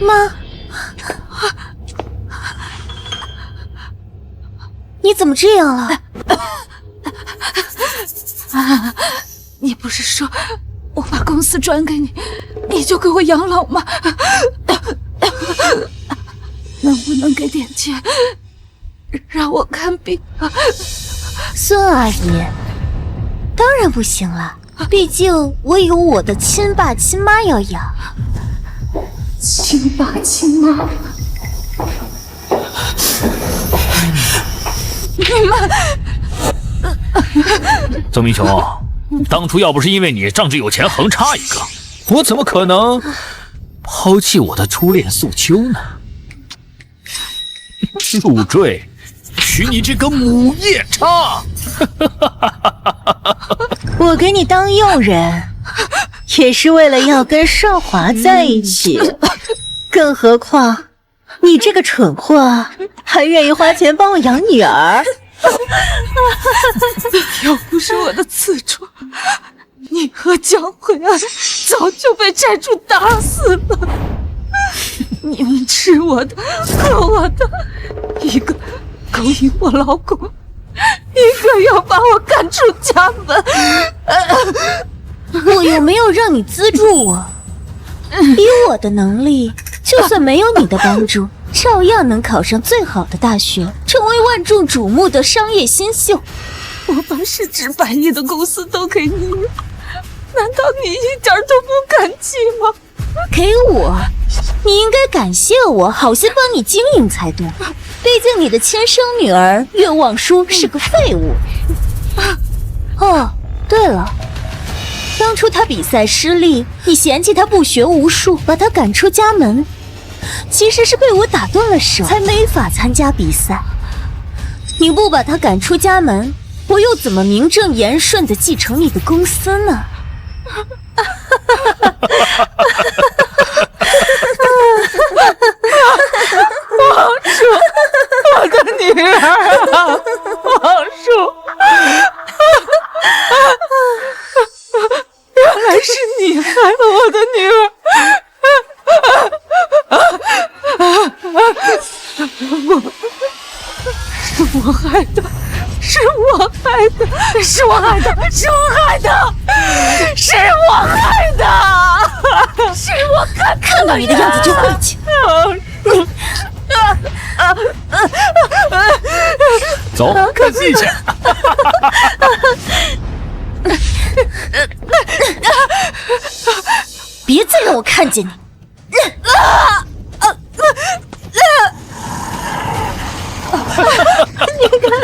妈，你怎么这样了？你不是说我把公司转给你，你就给我养老吗？能不能给点钱，让我看病？孙阿姨，当然不行了，毕竟我有我的亲爸亲妈要养。亲爸亲妈，你们，曾明雄，当初要不是因为你仗着有钱横插一个，我怎么可能抛弃我的初恋素秋呢？入赘，娶你这个母夜叉！我给你当佣人，也是为了要跟少华在一起。更何况，你这个蠢货还愿意花钱帮我养女儿。要不是我的刺戳，你和江惠安早就被债主打死了。你们吃我的，喝我的，一个勾引我老公，一个要把我赶出家门。我又没有让你资助我，以我的能力，就算没有你的帮助，照样能考上最好的大学，成为万众瞩目的商业新秀。我把市值100亿的公司都给你了，难道你一点都不感激吗？给我，你应该感谢我，好心帮你经营才对。毕竟你的亲生女儿岳望舒是个废物。哦，对了，当初她比赛失利，你嫌弃她不学无术，把她赶出家门，其实是被我打断了手，才没法参加比赛。你不把她赶出家门，我又怎么名正言顺地继承你的公司呢？王叔，我的女儿啊，王叔，原来是你害了我的女儿。是我害的，是我害的，是我害的，是我害的，是我害的，是我看到你的样子就晦气。走，看戏去。别再让我看见你！你看，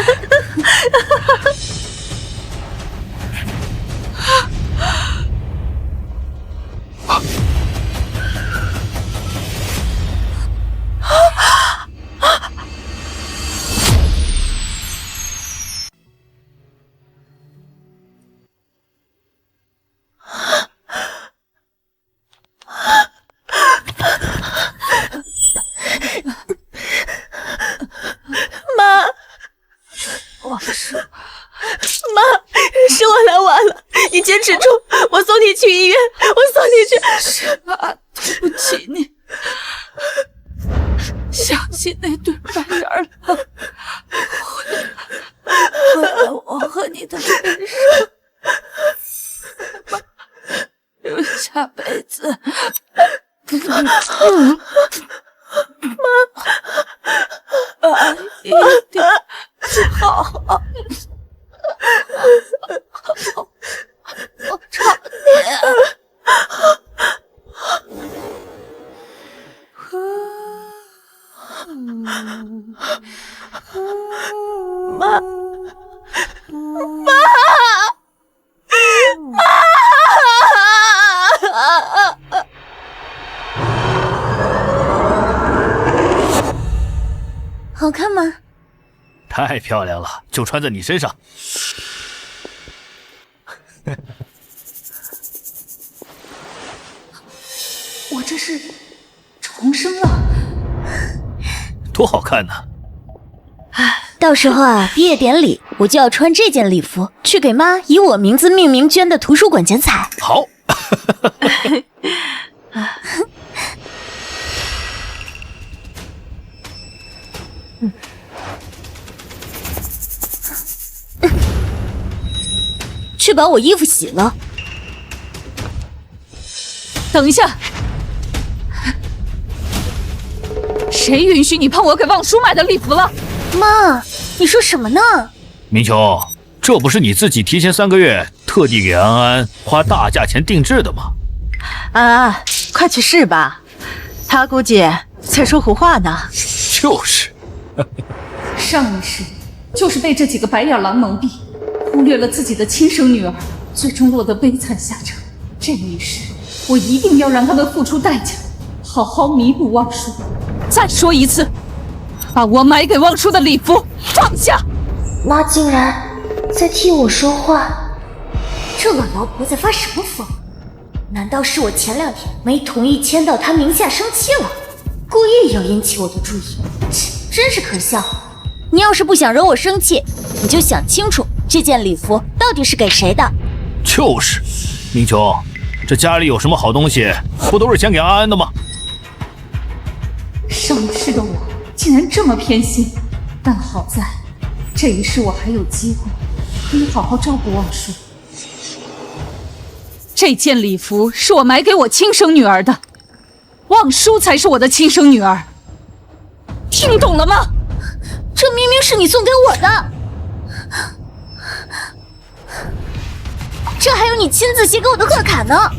王叔，妈，是我来晚了，你坚持住，我送你去医院，我送你去。是妈，对不起你，相信那对白眼狼，毁了我和你的人生。妈，留下辈子。妈，一定好好长年。妈，好看吗？太漂亮了，就穿在你身上。我这是重生了，多好看呢！到时候啊，毕业典礼我就要穿这件礼服去给妈以我名字命名捐的图书馆剪彩。好。去把我衣服洗了。等一下，谁允许你碰我给望叔买的礼服了？妈，你说什么呢？明秋，这不是你自己提前3个月特地给安安花大价钱定制的吗？安安，快去试吧，他估计在说胡话呢。就是。上一世就是被这几个白眼狼蒙蔽，忽略了自己的亲生女儿，最终落得悲惨下场。这一世，我一定要让他们付出代价，好好弥补望叔。再说一次，把我买给望叔的礼服放下！妈竟然在替我说话，这老老婆在发什么疯？难道是我前2天没同意签到她名下生气了，故意要引起我的注意？真是可笑！你要是不想惹我生气，你就想清楚这件礼服到底是给谁的。就是，明秋，这家里有什么好东西，不都是钱给安安的吗？上一世的我竟然这么偏心，但好在这一世我还有机会可以好好照顾望叔。这件礼服是我买给我亲生女儿的，望叔才是我的亲生女儿，听懂了吗？这明明是你送给我的，这还有你亲自写给我的贺卡呢。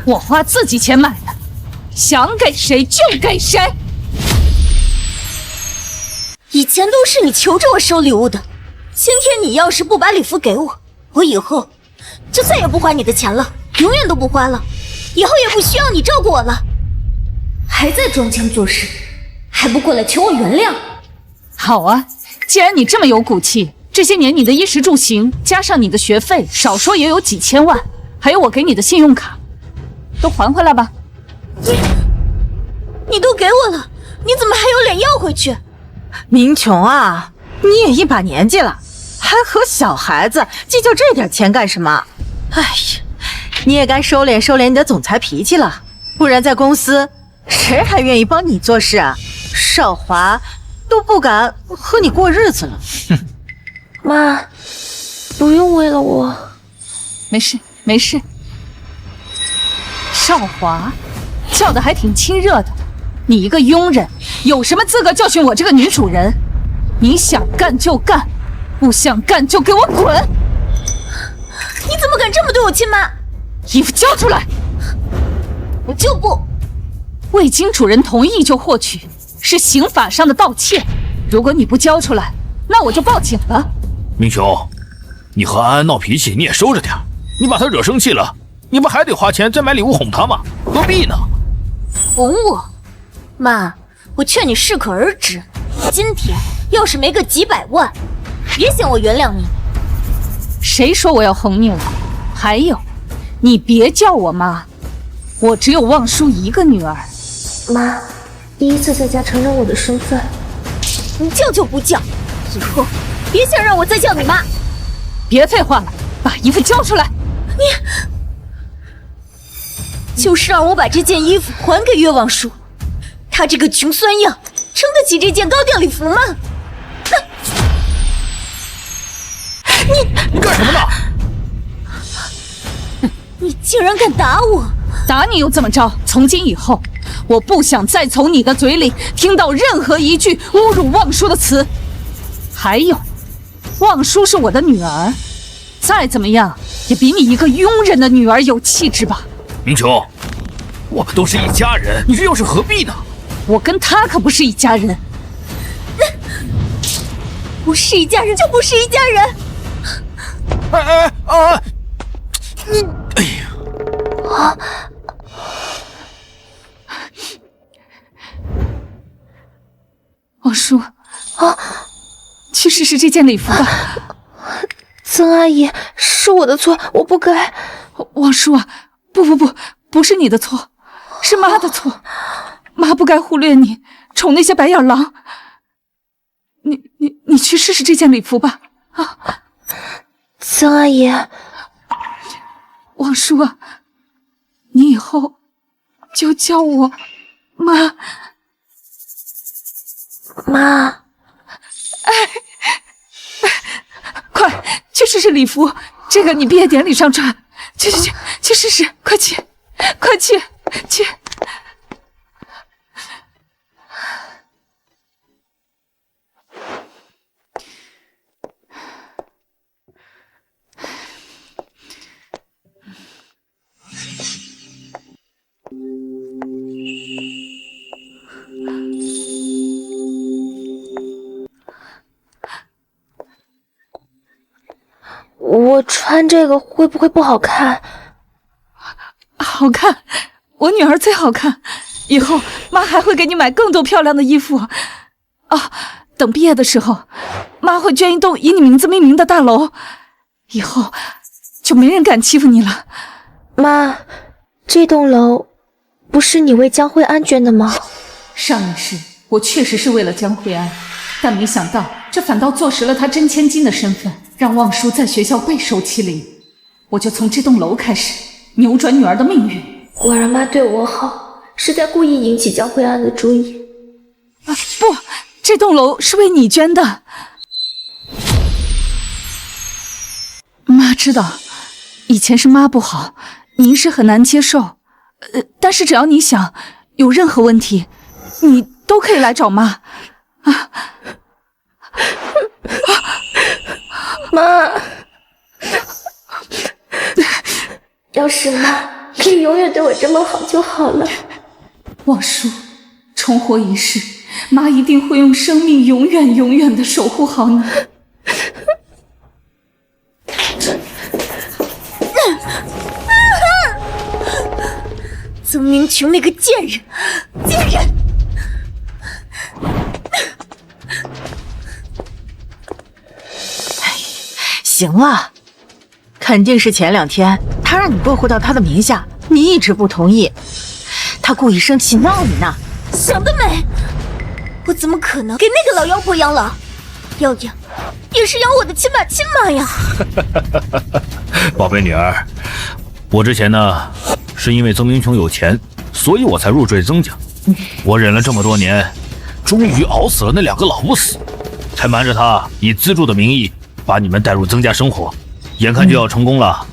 我花自己钱买的，想给谁就给谁。以前都是你求着我收礼物的，今天你要是不把礼服给我，我以后就再也不花你的钱了，永远都不花了，以后也不需要你照顾我了。还在装腔作势，还不过来求我原谅？好啊，既然你这么有骨气，这些年你的衣食住行加上你的学费，少说也有几千万，还有我给你的信用卡，都还回来吧。你都给我了，你怎么还有脸要回去？明琼啊，你也一把年纪了，还和小孩子计较这点钱干什么？哎呀，你也该收敛收敛你的总裁脾气了，不然在公司谁还愿意帮你做事啊？少华都不敢和你过日子了。妈，不用为了我。没事没事。少华叫的还挺亲热的，你一个佣人有什么资格教训我这个女主人？你想干就干，不想干就给我滚！你怎么敢这么对我亲妈？衣服交出来！我就不。未经主人同意就获取，是刑法上的盗窃。如果你不交出来，那我就报警了。明琼，你和安安闹脾气你也收着点，你把她惹生气了，你不还得花钱再买礼物哄她吗？何必呢？哄我？妈，我劝你适可而止。今天要是没个几百万，别想我原谅你。谁说我要哄你了？还有，你别叫我妈，我只有望叔一个女儿。妈，第一次在家承认我的身份，你叫就不叫，以后别想让我再叫你妈。别废话了，把衣服交出来！你就是让我把这件衣服还给岳望叔，他这个穷酸样撑得起这件高调礼服吗？你干什么呢？你竟然敢打我！打你又怎么着？从今以后，我不想再从你的嘴里听到任何一句侮辱望叔的词。还有，望叔是我的女儿，再怎么样也比你一个佣人的女儿有气质吧。明琼，我们都是一家人，你这又是何必呢？我跟他可不是一家人。不是一家人就不是一家人。你，哎呀！望叔，其实是这件礼服吧？曾阿姨，是我的错，我不该。望叔啊，不是你的错，是妈的错。妈不该忽略你，宠那些白眼狼。你去试试这件礼服吧。啊，曾阿姨，望叔啊，你以后就叫我妈。妈，快去试试礼服，这个你毕业典礼上穿。去试试，快去。我穿这个会不会不好看？好看，我女儿最好看。以后妈还会给你买更多漂亮的衣服。啊，等毕业的时候，妈会捐一栋以你名字命名的大楼，以后就没人敢欺负你了。妈，这栋楼不是你为江慧安捐的吗？上一世我确实是为了江慧安，但没想到这反倒坐实了她真千金的身份，让望舒在学校备受欺凌。我就从这栋楼开始扭转女儿的命运。果然妈对我好，是在故意引起江慧安的注意。啊，不，这栋楼是为你捐的。妈知道，以前是妈不好，你一时很难接受。但是只要你想，有任何问题，你都可以来找妈。啊，妈，要是妈可以永远对我这么好就好了。望舒，重活一世，妈一定会用生命永远的守护好你。曾明琼那个贱人！行了，肯定是前2天他让你过户到他的名下，你一直不同意，他故意生气闹你呢。想得美！我怎么可能给那个老妖婆养老？要养也是养我的亲爸亲妈呀！宝贝女儿，我之前呢是因为曾明琼有钱，所以我才入赘曾家。我忍了这么多年，终于熬死了那2个老不死，才瞒着他以资助的名义把你们带入曾家生活。眼看就要成功了，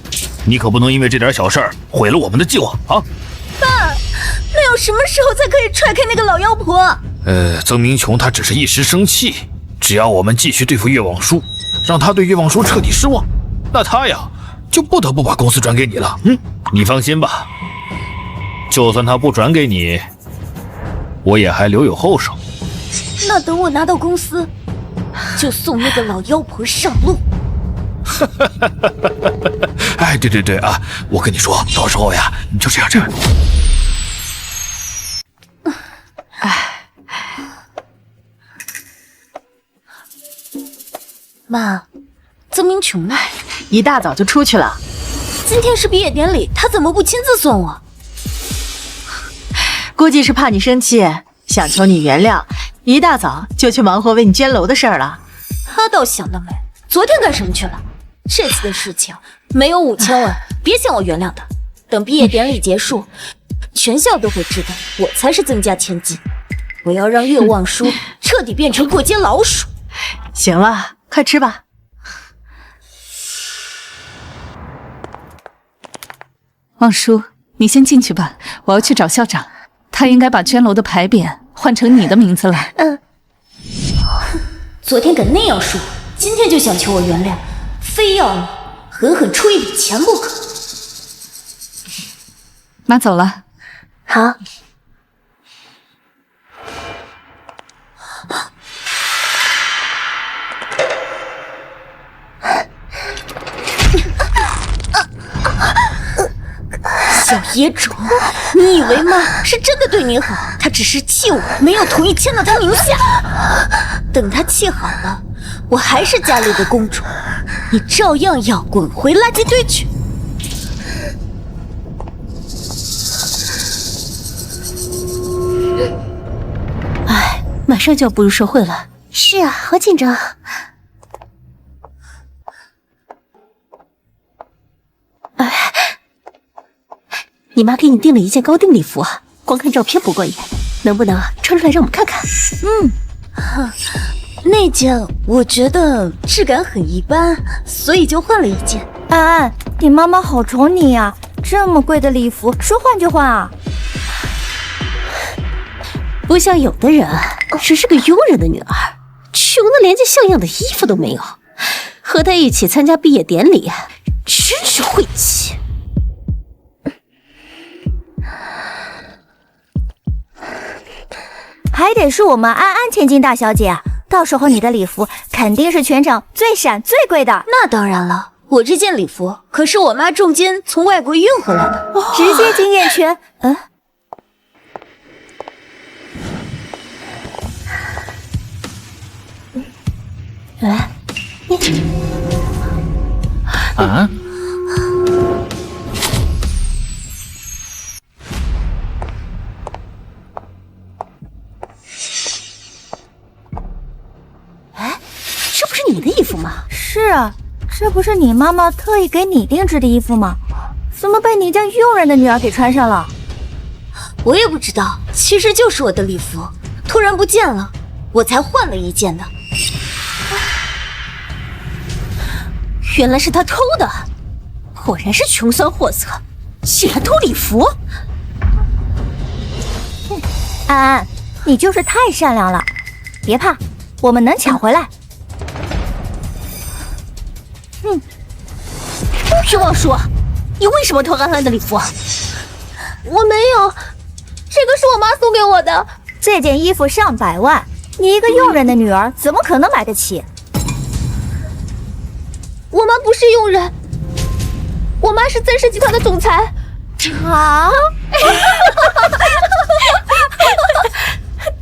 你可不能因为这点小事儿毁了我们的计划啊！爸，那要什么时候才可以踹开那个老妖婆？曾明琼她只是一时生气，只要我们继续对付岳望舒，让他对岳望舒彻底失望，那他呀就不得不把公司转给你了。你放心吧，就算他不转给你，我也还留有后手。那等我拿到公司，就送那个老妖婆上路。哎，对啊，我跟你说，到时候呀，你就这样。妈，曾明琼呢？一大早就出去了。今天是毕业典礼，他怎么不亲自送我？估计是怕你生气，想求你原谅，一大早就去忙活为你捐楼的事儿了。他倒想得美，昨天干什么去了？这次的事情没有5000万，别想我原谅他。等毕业典礼结束，全校都会知道我才是曾家千金。我要让岳望舒彻底变成过街老鼠。行了，快吃吧。望舒，你先进去吧，我要去找校长，他应该把捐楼的牌匾换成你的名字了。昨天敢那样说，今天就想求我原谅，非要你狠狠出一笔钱不可。妈走了。好。小野种，你以为妈是真的对你好？她只是气我没有同意迁到她名下。等她气好了，我还是家里的公主，你照样要滚回垃圾堆去。哎，马上就要步入社会了。是啊，好紧张。你妈给你订了一件高定礼服啊，光看照片不过瘾，能不能穿出来让我们看看？那件我觉得质感很一般，所以就换了一件。安安，你妈妈好宠你呀，这么贵的礼服说换就换啊。不像有的人只是个佣人的女儿，穷的连件像样的衣服都没有，和她一起参加毕业典礼，真是晦气。还得是我们安安千金大小姐，到时候你的礼服肯定是全场最闪最贵的。那当然了，我这件礼服可是我妈重金从外国运回来的，直接经验圈。啊？这不是你的衣服吗？是啊，这不是你妈妈特意给你定制的衣服吗？怎么被你家佣人的女儿给穿上了？我也不知道，其实就是我的礼服突然不见了，我才换了一件的。原来是他偷的，果然是穷酸货色，竟然偷礼服。安安，你就是太善良了，别怕，我们能抢回来。冤枉叔，你为什么偷安安的礼服？我没有，这个是我妈送给我的。这件衣服上百万，你一个佣人的女儿怎么可能买得起？我妈不是佣人，我妈是曾氏集团的总裁。啊！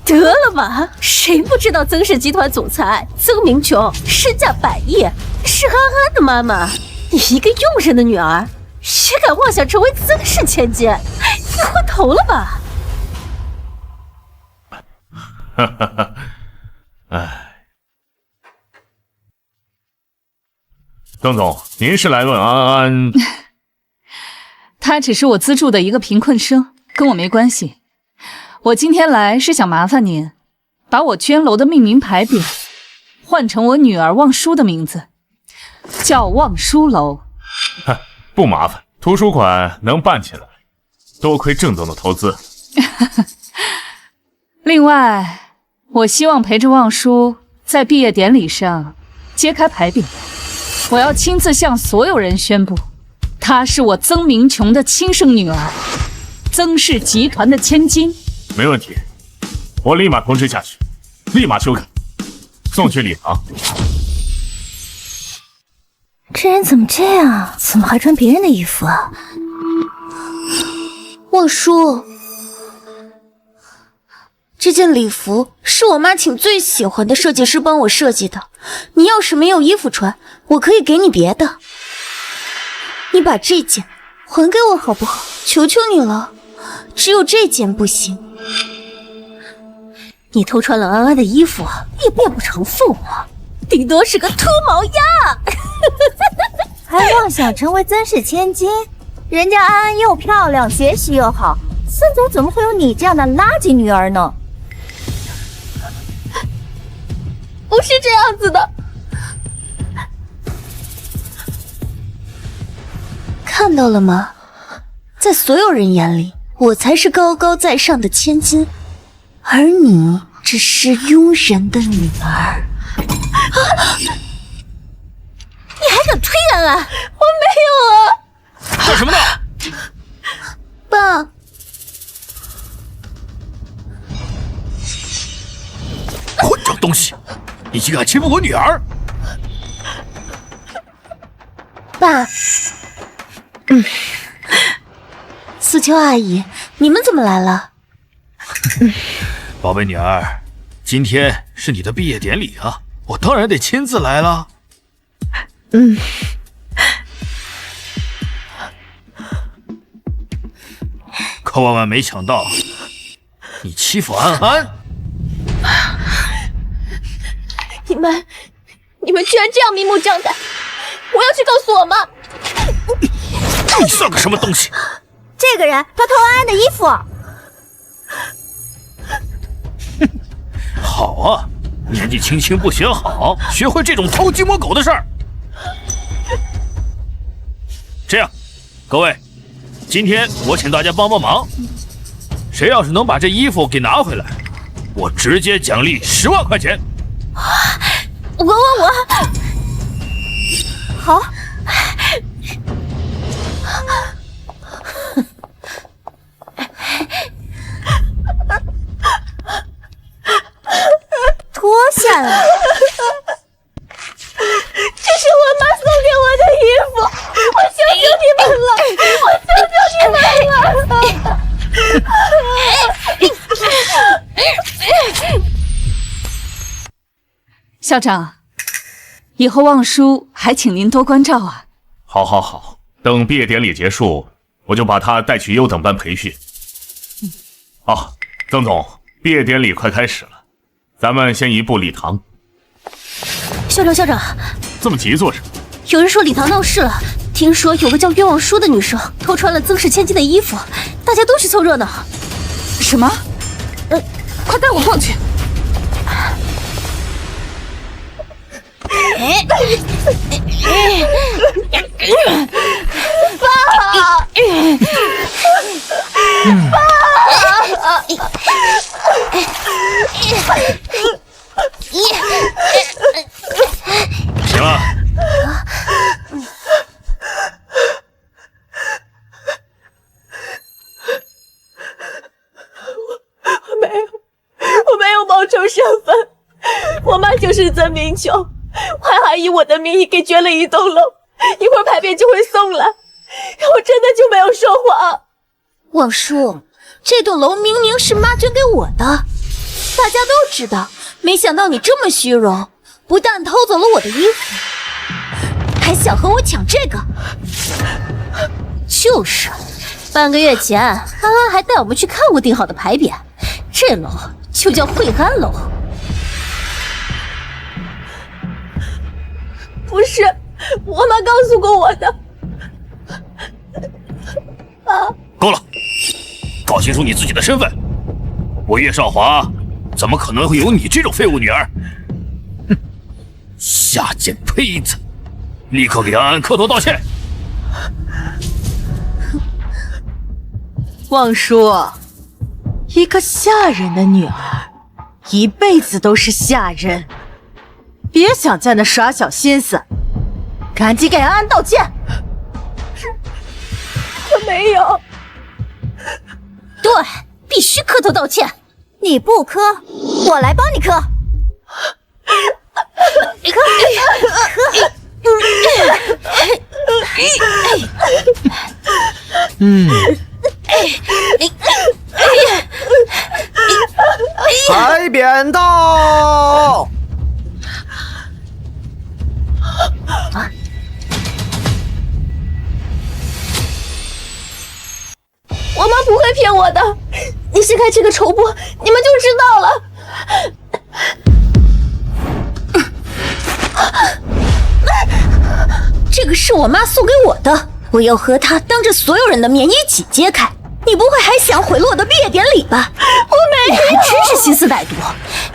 得了吧，谁不知道曾氏集团总裁曾明琼身价100亿，是安安的妈妈。你一个佣人的女儿，也敢妄想成为曾氏千金？你昏头了吧？哈哈哈，哎，邓总，您是来问安安？他只是我资助的一个贫困生，跟我没关系。我今天来是想麻烦您，把我捐楼的命名牌匾换成我女儿望舒的名字，叫望舒楼。不麻烦，图书馆能办起来，多亏郑总的投资。另外，我希望陪着望舒在毕业典礼上揭开牌匾，我要亲自向所有人宣布，她是我曾明琼的亲生女儿，曾氏集团的千金。没问题，我立马通知下去，立马修改，送去礼堂。这人怎么这样？怎么还穿别人的衣服啊？望舒，这件礼服是我妈请最喜欢的设计师帮我设计的，你要是没有衣服穿，我可以给你别的。你把这件还给我好不好？求求你了，只有这件不行。你偷穿了安安的衣服，也变不成父母，顶多是个秃毛鸭。还妄想成为曾氏千金？人家安安又漂亮，学习又好，现在怎么会有你这样的垃圾女儿呢？不是这样子的，看到了吗？在所有人眼里，我才是高高在上的千金，而你只是庸人的女儿。你还敢推安安？我没有啊！干什么呢？爸，混账东西，你竟敢欺负我女儿！爸，思秋阿姨，你们怎么来了？宝贝女儿，今天是你的毕业典礼啊，我当然得亲自来了。可万万没想到，你欺负安安。你们居然这样明目张胆！我要去告诉我妈。你算个什么东西？这个人他偷安安的衣服。好啊，年纪轻轻不学好，学会这种偷鸡摸狗的事儿。这样，各位，今天我请大家帮帮忙，谁要是能把这衣服给拿回来，我直接奖励10万块钱。我，好。脱下来，这是我妈送给我的衣服，我求求你们了，我求求你们了！校长，以后望叔还请您多关照啊。好，好，好，等毕业典礼结束，我就把他带去优等班培训。好，曾总，毕业典礼快开始了，咱们先移步礼堂。校长，这么急做什么？有人说礼堂闹事了，听说有个叫岳望舒的女生偷穿了曾氏千金的衣服，大家都去凑热闹。什么？快带我过去。行了，我没有冒充身份，我妈就是曾明琼，还以我的名义给捐了一栋楼，一会儿牌匾就会送来，我真的就没有说谎。望叔，这栋楼明明是妈捐给我的，大家都知道，没想到你这么虚荣，不但偷走了我的衣服，还想和我抢这个。就是，半个月前，安安还带我们去看过定好的牌匾，这楼就叫惠安楼。不是，我妈告诉过我的。够了，搞清楚你自己的身份。我岳少华怎么可能会有你这种废物女儿？哼，下贱胚子，立刻给安安磕头道歉。望叔，一个下人的女儿，一辈子都是下人，别想在那耍小心思，赶紧给安安道歉。我没有。对，必须磕头道歉。你不磕，我来帮你磕。牌匾到！我妈不会骗我的，你掀开这个绸布，你们就知道了。这个是我妈送给我的，我要和她当着所有人的面一起揭开。你不会还想毁了我的毕业典礼吧？我没有，你还真是心思歹毒，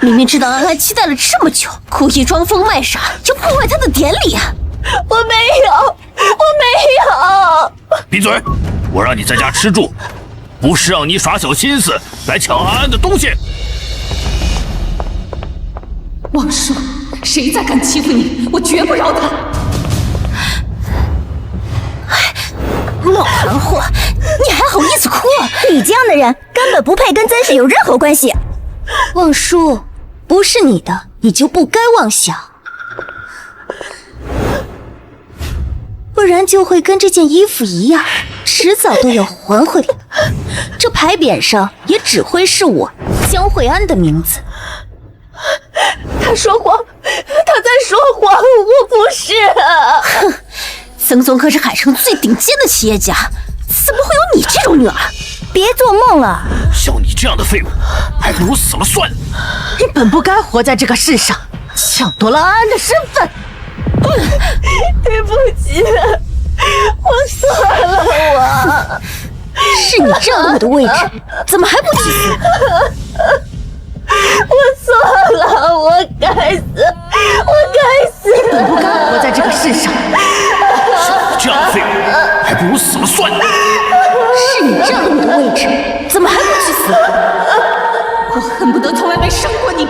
明明知道安安期待了这么久，故意装疯卖傻，就破坏她的典礼啊！我没有，我没有。闭嘴！我让你在家吃住，不是让你耍小心思来抢安安的东西。望叔，谁再敢欺负你，我绝不饶他！老含糊，你还好意思哭？你这样的人根本不配跟曾氏有任何关系。望叔，不是你的，你就不该妄想，不然就会跟这件衣服一样，迟早都要还回来。这牌匾上也只会是我江惠安的名字。他说谎，他在说谎，我不是。哼，曾总可是海城最顶尖的企业家，怎么会有你这种女儿？别做梦了！像你这样的废物，还不如死了算了。你本不该活在这个世上，抢夺了安安的身份。对不起，我错了，我。是你占了我的位置，怎么还不去死？我错了，我该死，我该死。你不该活在这个世上。这样的废物，还不如死了算了。是你占了我的位置，怎么还不去死？我恨不得从来没生过你。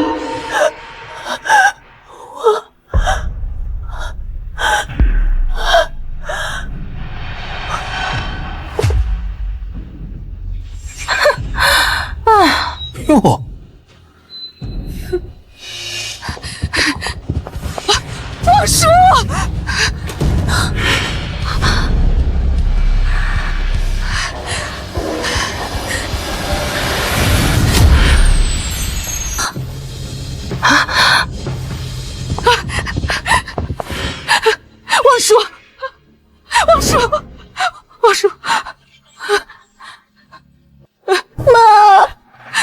哟，望叔，望叔，望叔，望叔，妈，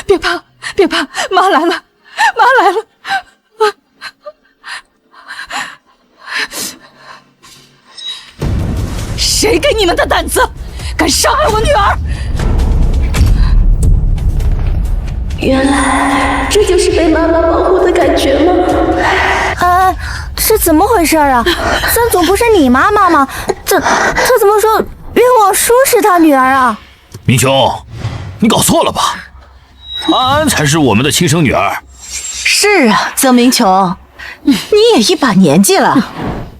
别怕，别怕，妈来了，妈来了。谁给你们的胆子，敢伤害我女儿？原来这就是被妈妈保护的感觉吗？是怎么回事啊？三总不是你妈妈吗？这怎么说冤枉叔是他女儿啊？明兄，你搞错了吧？安安才是我们的亲生女儿。是啊，曾明琼，你也一把年纪了，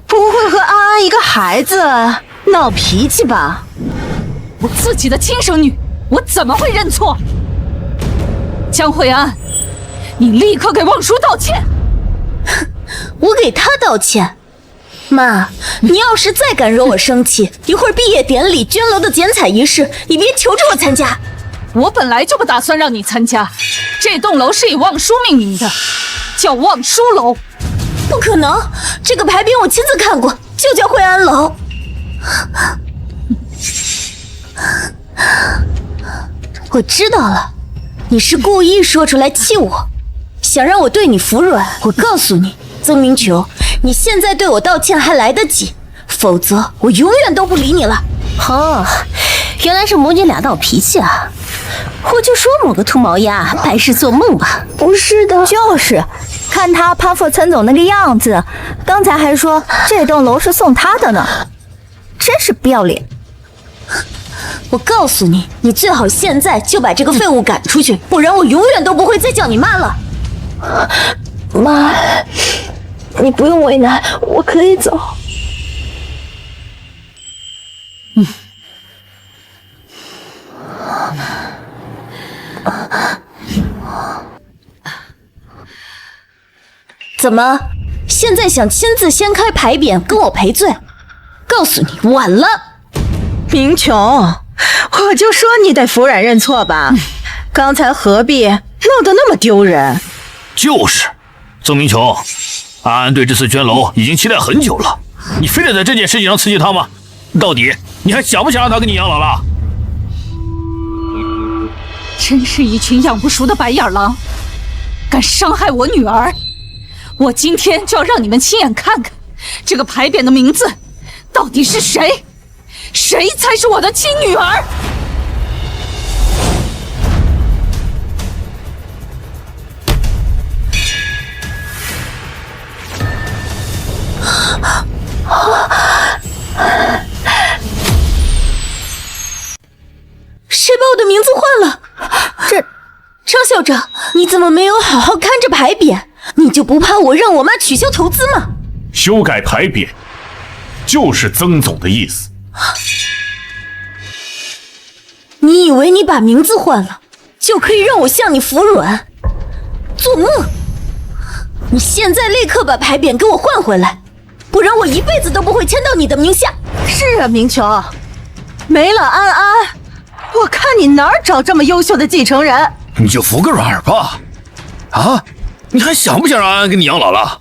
不会和安安一个孩子闹脾气吧？我自己的亲生女，我怎么会认错？江惠安，你立刻给望叔道歉！我给他道歉？妈，你要是再敢惹我生气，一会儿毕业典礼、捐楼的剪彩仪式，你别求着我参加。我本来就不打算让你参加，这栋楼是以望叔命名的，叫望叔楼。不可能，这个牌匾我亲自看过，就叫惠安楼。我知道了，你是故意说出来气我，想让我对你服软。我告诉你，曾明琼，你现在对我道歉还来得及，否则我永远都不理你了。哦，原来是母女俩闹脾气啊！我就说某个秃毛鸭白日做梦吧。不是的，就是看他攀附岑总那个样子，刚才还说这栋楼是送他的呢，真是不要脸。我告诉你，你最好现在就把这个废物赶出去，不然我永远都不会再叫你妈了。妈，你不用为难，我可以走。怎么，现在想亲自掀开牌匾跟我赔罪？告诉你，晚了。明琼，我就说你得服软认错吧，刚才何必弄得那么丢人？就是，曾明琼，安安对这次捐楼已经期待很久了，你非得在这件事情上刺激他吗？到底你还想不想让他跟你养老了？真是一群养不熟的白眼狼，敢伤害我女儿！我今天就要让你们亲眼看看，这个牌匾的名字到底是谁？谁才是我的亲女儿？谁把我的名字换了？张校长，你怎么没有好好看着牌匾？你就不怕我让我妈取消投资吗？修改牌匾就是曾总的意思。你以为你把名字换了，就可以让我向你服软？做梦！你现在立刻把牌匾给我换回来，不然我一辈子都不会签到你的名下。是啊，明琼，没了安安，我看你哪儿找这么优秀的继承人？你就服个软吧。啊，你还想不想让安安给你养老了？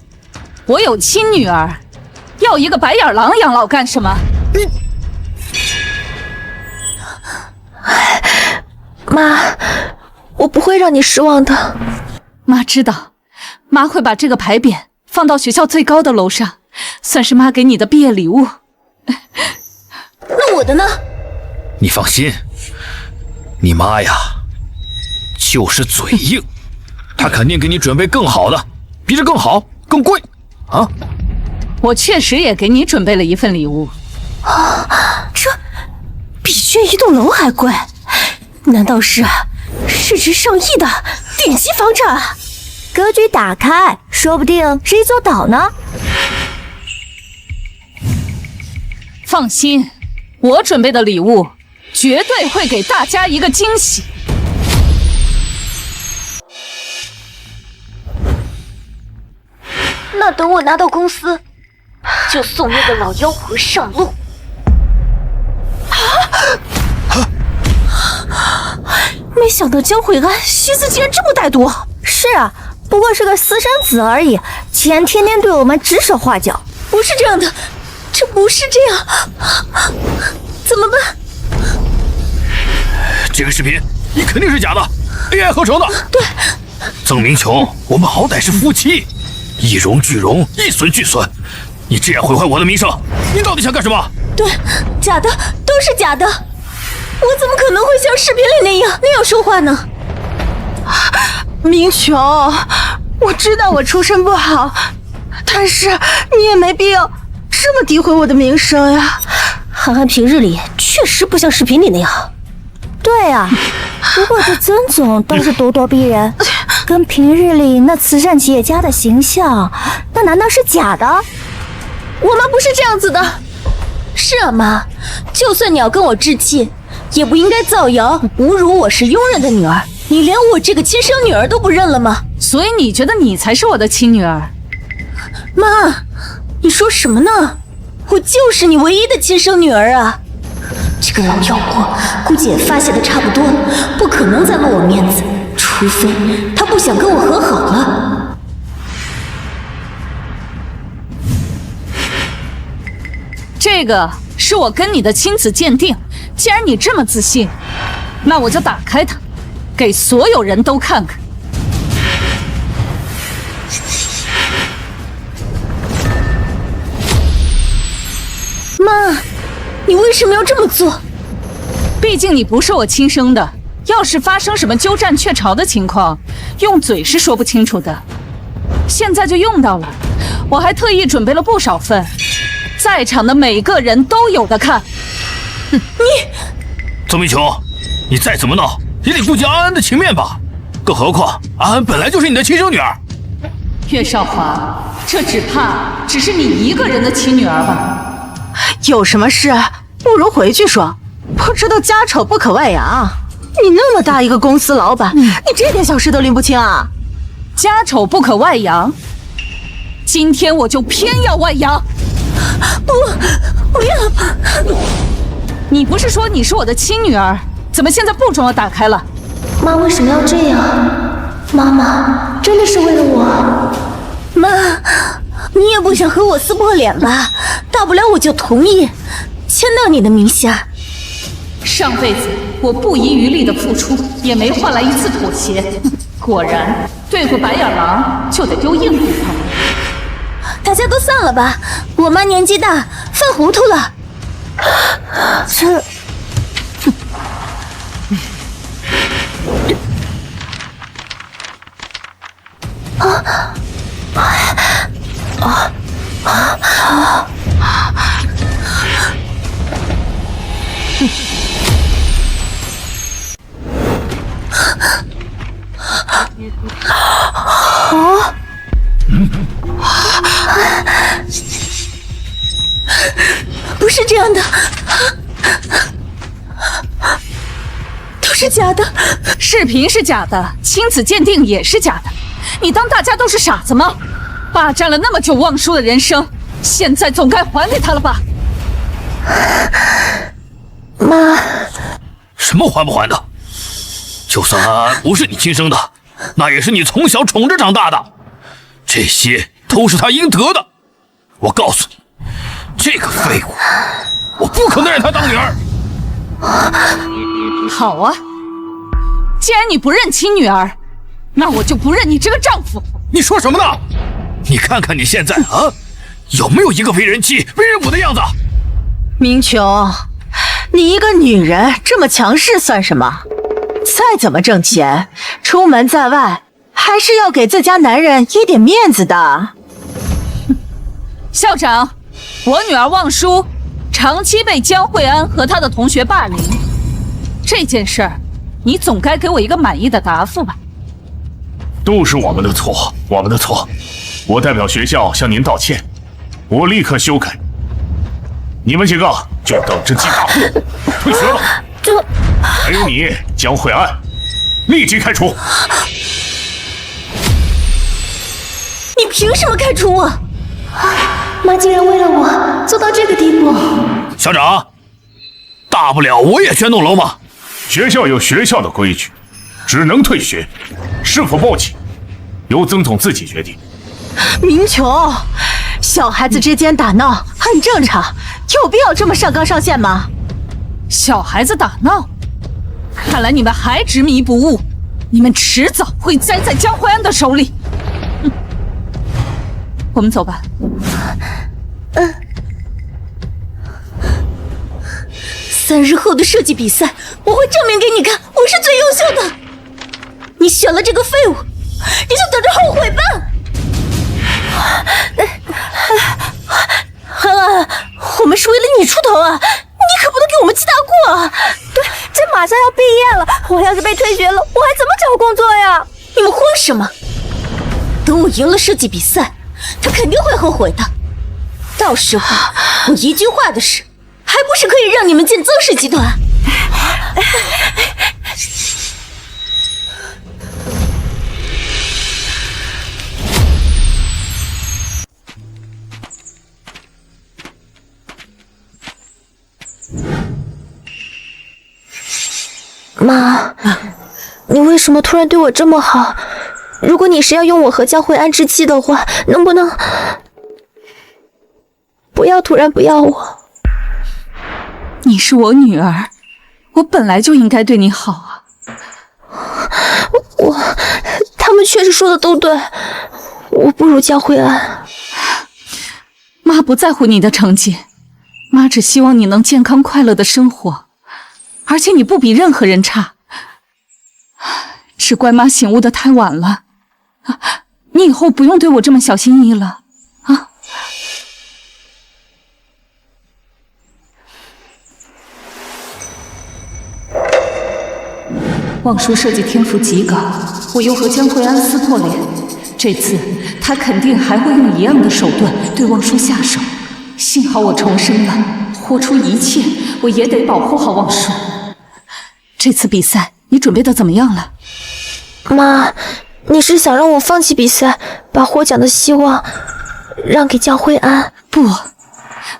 我有亲女儿，要一个白眼狼养老干什么？妈，我不会让你失望的。妈知道，妈会把这个牌匾放到学校最高的楼上，算是妈给你的毕业礼物。那我的呢？你放心，你妈呀，就是嘴硬，他肯定给你准备更好的，比这更好、更贵啊！我确实也给你准备了一份礼物。这比薛一栋楼还贵，难道是市值上亿的顶级房产？格局打开，说不定是一座岛呢。放心，我准备的礼物绝对会给大家一个惊喜。那等我拿到公司，就送那个老妖婆上路。没想到江惠安心思竟然这么歹毒。是啊，不过是个私生子而已，竟然天天对我们指手画脚。不是这样的，这不是这样，怎么办？这个视频你肯定是假的 ，AI 合成的。对，曾明琼，我们好歹是夫妻，一荣俱荣，一损俱损。你这样毁坏我的名声，你到底想干什么？对，假的，都是假的。我怎么可能会像视频里那样说话呢？明琼，我知道我出身不好，但是你也没必要这么诋毁我的名声呀。涵涵平日里确实不像视频里那样。对啊，不过这曾总倒是咄咄逼人，跟平日里那慈善企业家的形象，那难道是假的？我妈不是这样子的。是啊，妈，就算你要跟我置气，也不应该造谣侮辱我是佣人的女儿。你连我这个亲生女儿都不认了吗？所以你觉得你才是我的亲女儿？妈，你说什么呢？我就是你唯一的亲生女儿啊！这个老妖婆估计也发泄的差不多了，不可能再落我面子，除非她不想跟我和好了。这个是我跟你的亲子鉴定，既然你这么自信，那我就打开它，给所有人都看看。妈，你为什么要这么做？毕竟你不是我亲生的，要是发生什么鸠占鹊巢的情况，用嘴是说不清楚的。现在就用到了，我还特意准备了不少份，在场的每个人都有的看。你，曾明琼，你再怎么闹，也得顾及安安的情面吧？更何况安安本来就是你的亲生女儿。岳少华，这只是你一个人的亲女儿吧？有什么事不如回去说，不知道家丑不可外扬。你那么大一个公司老板，你这点小事都拎不清啊？家丑不可外扬，今天我就偏要外扬。不要！你不是说你是我的亲女儿，怎么现在不准我打开了？妈为什么要这样？妈妈真的是为了我？妈，你也不想和我撕破脸吧？大不了我就同意签到你的名下。上辈子我不遗余力的付出，也没换来一次妥协。果然对付白眼狼就得丢硬骨头。大家都散了吧，我妈年纪大，犯糊涂了。这，不是这样的，都是假的。视频是假的，亲子鉴定也是假的，你当大家都是傻子吗？霸占了那么久望舒的人生，现在总该还给他了吧？妈，什么还不还的？就算安安不是你亲生的，那也是你从小宠着长大的，这些都是他应得的。我告诉你，这个废物，我不可能让他当女儿。好啊，既然你不认亲女儿，那我就不认你这个丈夫。你说什么呢？你看看你现在啊，有没有一个为人妻、为人母的样子？明琼，你一个女人这么强势算什么？再怎么挣钱，出门在外还还是要给自家男人一点面子的。校长，我女儿望舒长期被江慧安和她的同学霸凌，这件事儿，你总该给我一个满意的答复吧？都是我们的错，我们的错。我代表学校向您道歉，我立刻修改。你们几个就等着记答复，退学了。还有你，江慧安，立即开除。你凭什么开除我？妈竟然为了我做到这个地步。校长，大不了我也宣栋楼嘛。学校有学校的规矩，只能退学，是否报警，由曾总自己决定。明琼，小孩子之间打闹很正常，有必要这么上纲上线吗？小孩子打闹，看来你们还执迷不悟，你们迟早会栽在江慧安的手里。我们走吧。3日后的设计比赛，我会证明给你看，我是最优秀的。你选了这个废物，你就等着后悔吧。安安，我们是为了你出头啊，你可不能给我们记大过啊！对，这马上要毕业了，我要是被退学了，我还怎么找工作呀？你们慌什么？等我赢了设计比赛，他肯定会后悔的。到时候我一句话的事，还不是可以让你们进曾氏集团？妈，你为什么突然对我这么好？如果你是要用我和江慧安置气的话，能不能不要突然不要我？你是我女儿，我本来就应该对你好啊。他们确实说的都对，我不如江慧安。妈不在乎你的成绩，妈只希望你能健康快乐的生活，而且你不比任何人差。只怪妈醒悟的太晚了，你以后不用对我这么小心翼翼了啊。望舒设计天赋极高，我又和江慧安撕破脸，这次他肯定还会用一样的手段对望舒下手。幸好我重生了，豁出一切我也得保护好望舒。这次比赛你准备的怎么样了？妈，你是想让我放弃比赛，把获奖的希望让给江慧安？不，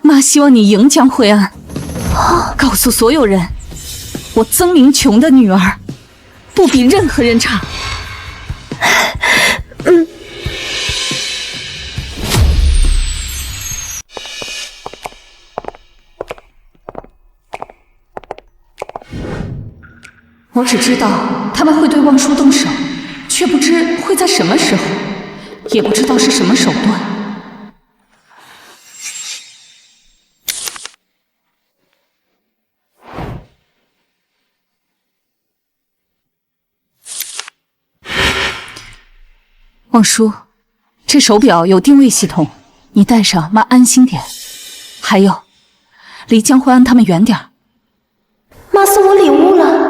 妈希望你赢江慧安，告诉所有人，我曾明琼的女儿不比任何人差。我只知道他们会对望舒动手，却不知会在什么时候，也不知道是什么手段。望舒，这手表有定位系统，你戴上妈安心点。还有，离江慧安他们远点儿。妈送我礼物了。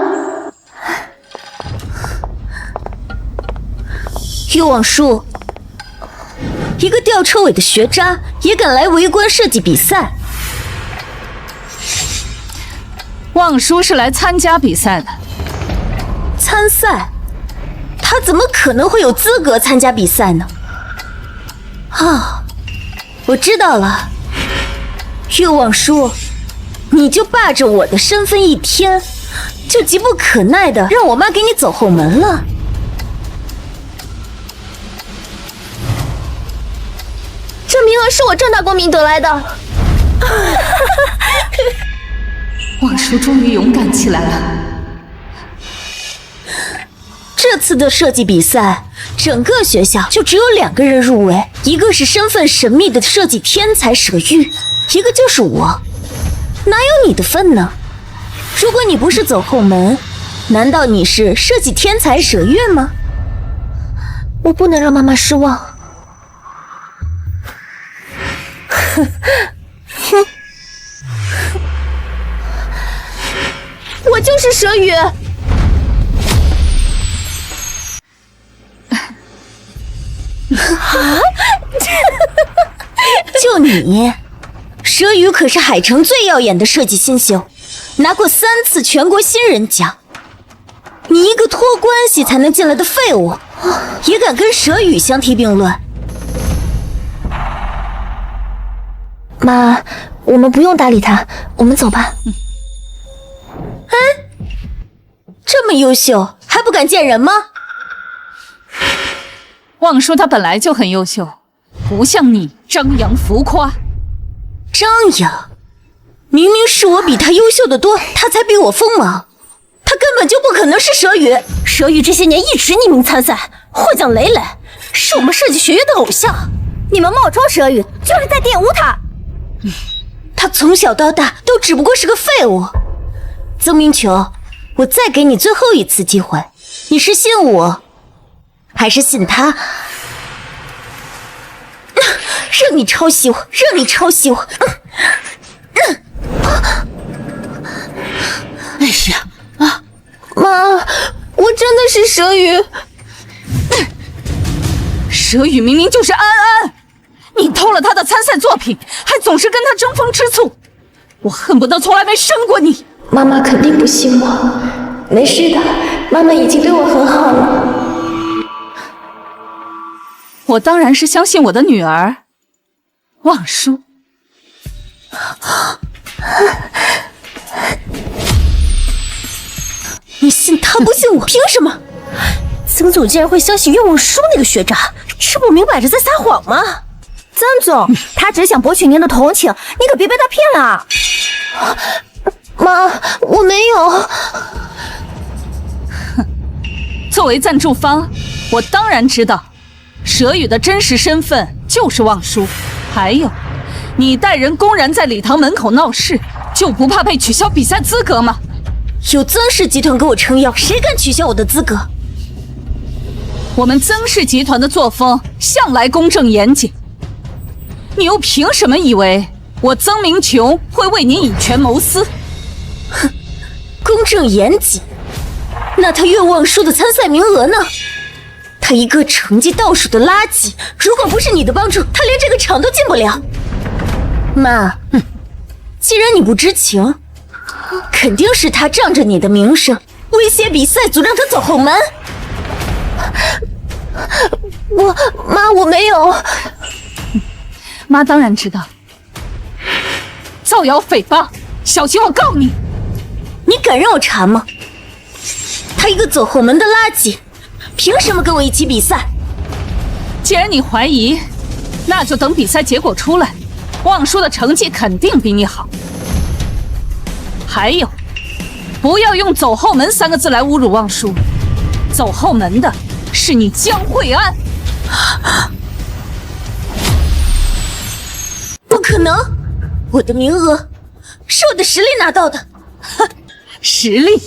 岳望舒，一个吊车尾的学渣也敢来围观设计比赛？望舒是来参加比赛的。参赛？他怎么可能会有资格参加比赛呢？啊，我知道了，岳望舒，你就霸着我的身份一天，就急不可耐的让我妈给你走后门了。这名额是我正大光明得来的。望舒终于勇敢起来了。这次的设计比赛，整个学校就只有2个人入围，一个是身份神秘的设计天才舍玉，一个就是我，哪有你的份呢？如果你不是走后门，难道你是设计天才舍月吗？我不能让妈妈失望。哼，我就是蛇羽。就你，蛇羽可是海城最耀眼的设计新秀，拿过3次全国新人奖。你一个托关系才能进来的废物，也敢跟蛇羽相提并论？妈，我们不用搭理他，我们走吧。这么优秀，还不敢见人吗？望叔他本来就很优秀，不像你张扬浮夸。张扬，明明是我比他优秀的多，他才比我锋芒。他根本就不可能是蛇羽。蛇羽这些年一直匿名参赛，获奖累累，是我们设计学院的偶像。你们冒充蛇羽，就是在玷污他。他从小到大都只不过是个废物。曾明琼，我再给你最后一次机会，你是信我，还是信他？让你抄袭我，让你抄袭我！没事啊，妈，我真的是蛇羽。蛇羽明明就是安安，你偷了他的参赛作品，还总是跟他争风吃醋，我恨不得从来没生过你。妈妈肯定不信我，没事的，妈妈已经对我很好了。我当然是相信我的女儿，望舒。你信他不信我，凭什么？曾总竟然会相信愿望书那个学渣，这不明摆着在撒谎吗？曾总，他只想博取您的同情，你可别被他骗了。妈，我没有。作为赞助方，我当然知道蛇羽的真实身份就是望舒。还有，你带人公然在礼堂门口闹事，就不怕被取消比赛资格吗？有曾氏集团给我撑腰，谁敢取消我的资格？我们曾氏集团的作风向来公正严谨，你又凭什么以为我曾明琼会为你以权谋私？哼，公正严谨？那他愿望书的参赛名额呢？他一个成绩倒数的垃圾，如果不是你的帮助，他连这个场都进不了。妈，既然你不知情，肯定是他仗着你的名声威胁比赛组，让他走后门。妈，我没有。妈当然知道。造谣诽谤，小心我告你！你敢让我查吗？他一个走后门的垃圾，凭什么跟我一起比赛？既然你怀疑，那就等比赛结果出来，望舒的成绩肯定比你好。还有，不要用走后门3个字来侮辱望舒，走后门的是你江惠安。不可能，我的名额是我的实力拿到的。实力？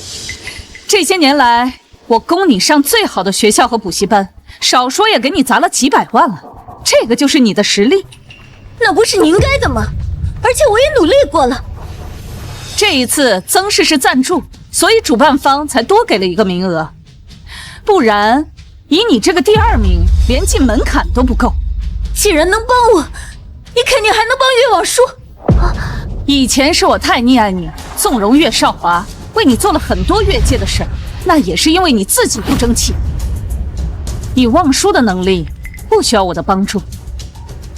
这些年来，我供你上最好的学校和补习班，少说也给你砸了几百万了，这个就是你的实力？那不是你应该的吗？而且我也努力过了。这一次曾氏是赞助，所以主办方才多给了1个名额，不然以你这个第2名，连进门槛都不够。既然能帮我，你肯定还能帮岳望舒。以前是我太溺爱你，纵容岳少华，为你做了很多越界的事，那也是因为你自己不争气。以望舒的能力，不需要我的帮助。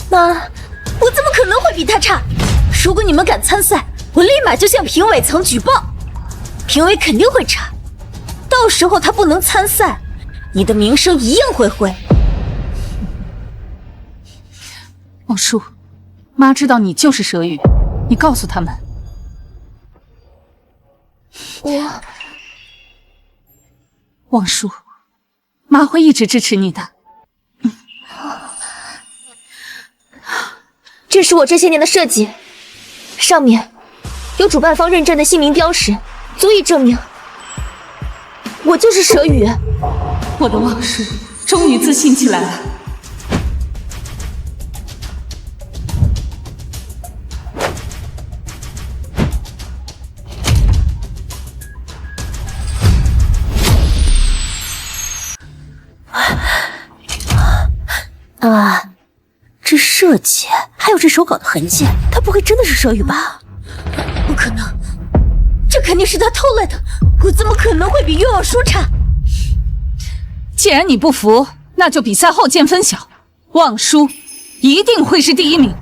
妈，我怎么可能会比他差？如果你们敢参赛，我立马就向评委层举报，评委肯定会查，到时候他不能参赛，你的名声一样会毁。望舒，妈知道你就是蛇羽，你告诉他们。望舒，妈会一直支持你的。这是我这些年的设计，上面有主办方认证的姓名标识，足以证明我就是蛇羽。我的望舒，终于自信起来了。啊，这设计还有这手稿的痕迹，他不会真的是蛇羽吧？不可能，这肯定是他偷来的，我怎么可能会比愿望书差？既然你不服，那就比赛后见分晓。望舒一定会是第1名。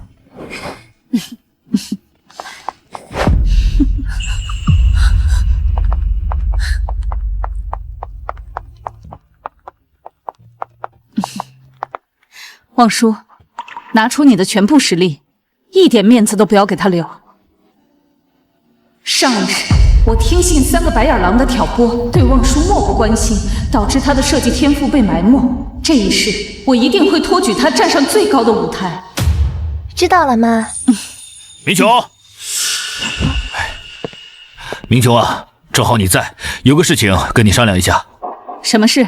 望舒，拿出你的全部实力，一点面子都不要给他留。上一世，我听信3个白眼狼的挑拨，对望舒漠不关心，导致他的设计天赋被埋没。这一世，我一定会托举他站上最高的舞台。知道了吗？明琼，明琼啊，正好你在，有个事情跟你商量一下。什么事？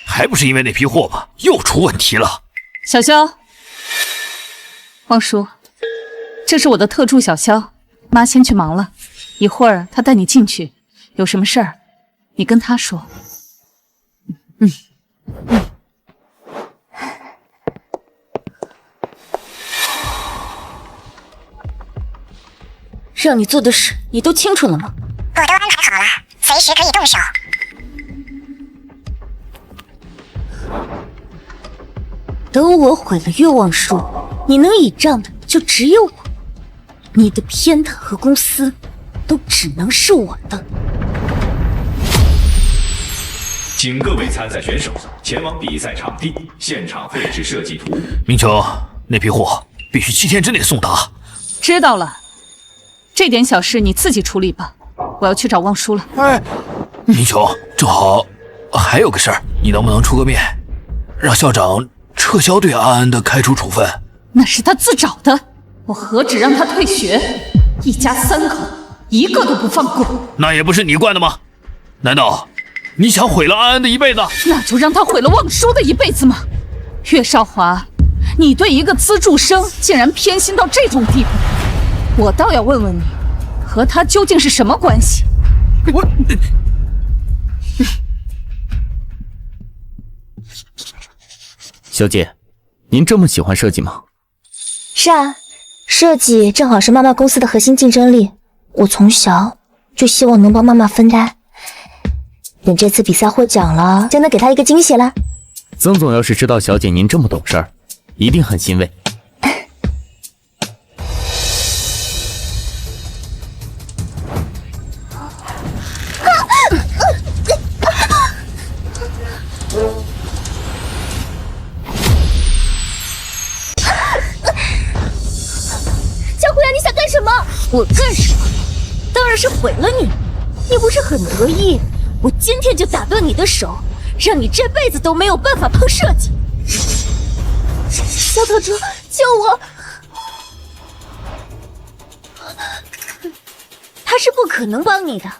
还不是因为那批货吗？又出问题了。小萧，望舒，这是我的特助小萧，妈先去忙了，一会儿她带你进去，有什么事儿你跟她说。让你做的事你都清楚了吗？我都安排好了，随时可以动手。等我毁了愿望书，你能倚仗的就只有我，你的偏袒和公司都只能是我的。请各位参赛选手前往比赛场地，现场绘制设计图。明琼，那批货必须7天之内送达。知道了，这点小事你自己处理吧，我要去找望舒了。哎，明琼，正好还有个事儿，你能不能出个面，让校长撤销对安安的开除处分？那是他自找的，我何止让他退学，一家3口一个都不放过。那也不是你惯的吗？难道你想毁了安安的一辈子？那就让他毁了望舒的一辈子嘛！岳少华，你对一个资助生竟然偏心到这种地步，我倒要问问你，和他究竟是什么关系？我。小姐，您这么喜欢设计吗？是啊，设计正好是妈妈公司的核心竞争力，我从小就希望能帮妈妈分担。等这次比赛获奖了，就能给她一个惊喜啦。曾总要是知道小姐您这么懂事儿，一定很欣慰。我干什么？当然是毁了你！你不是很得意？我今天就打断你的手，让你这辈子都没有办法碰设计。小特助，救我！他是不可能帮你的，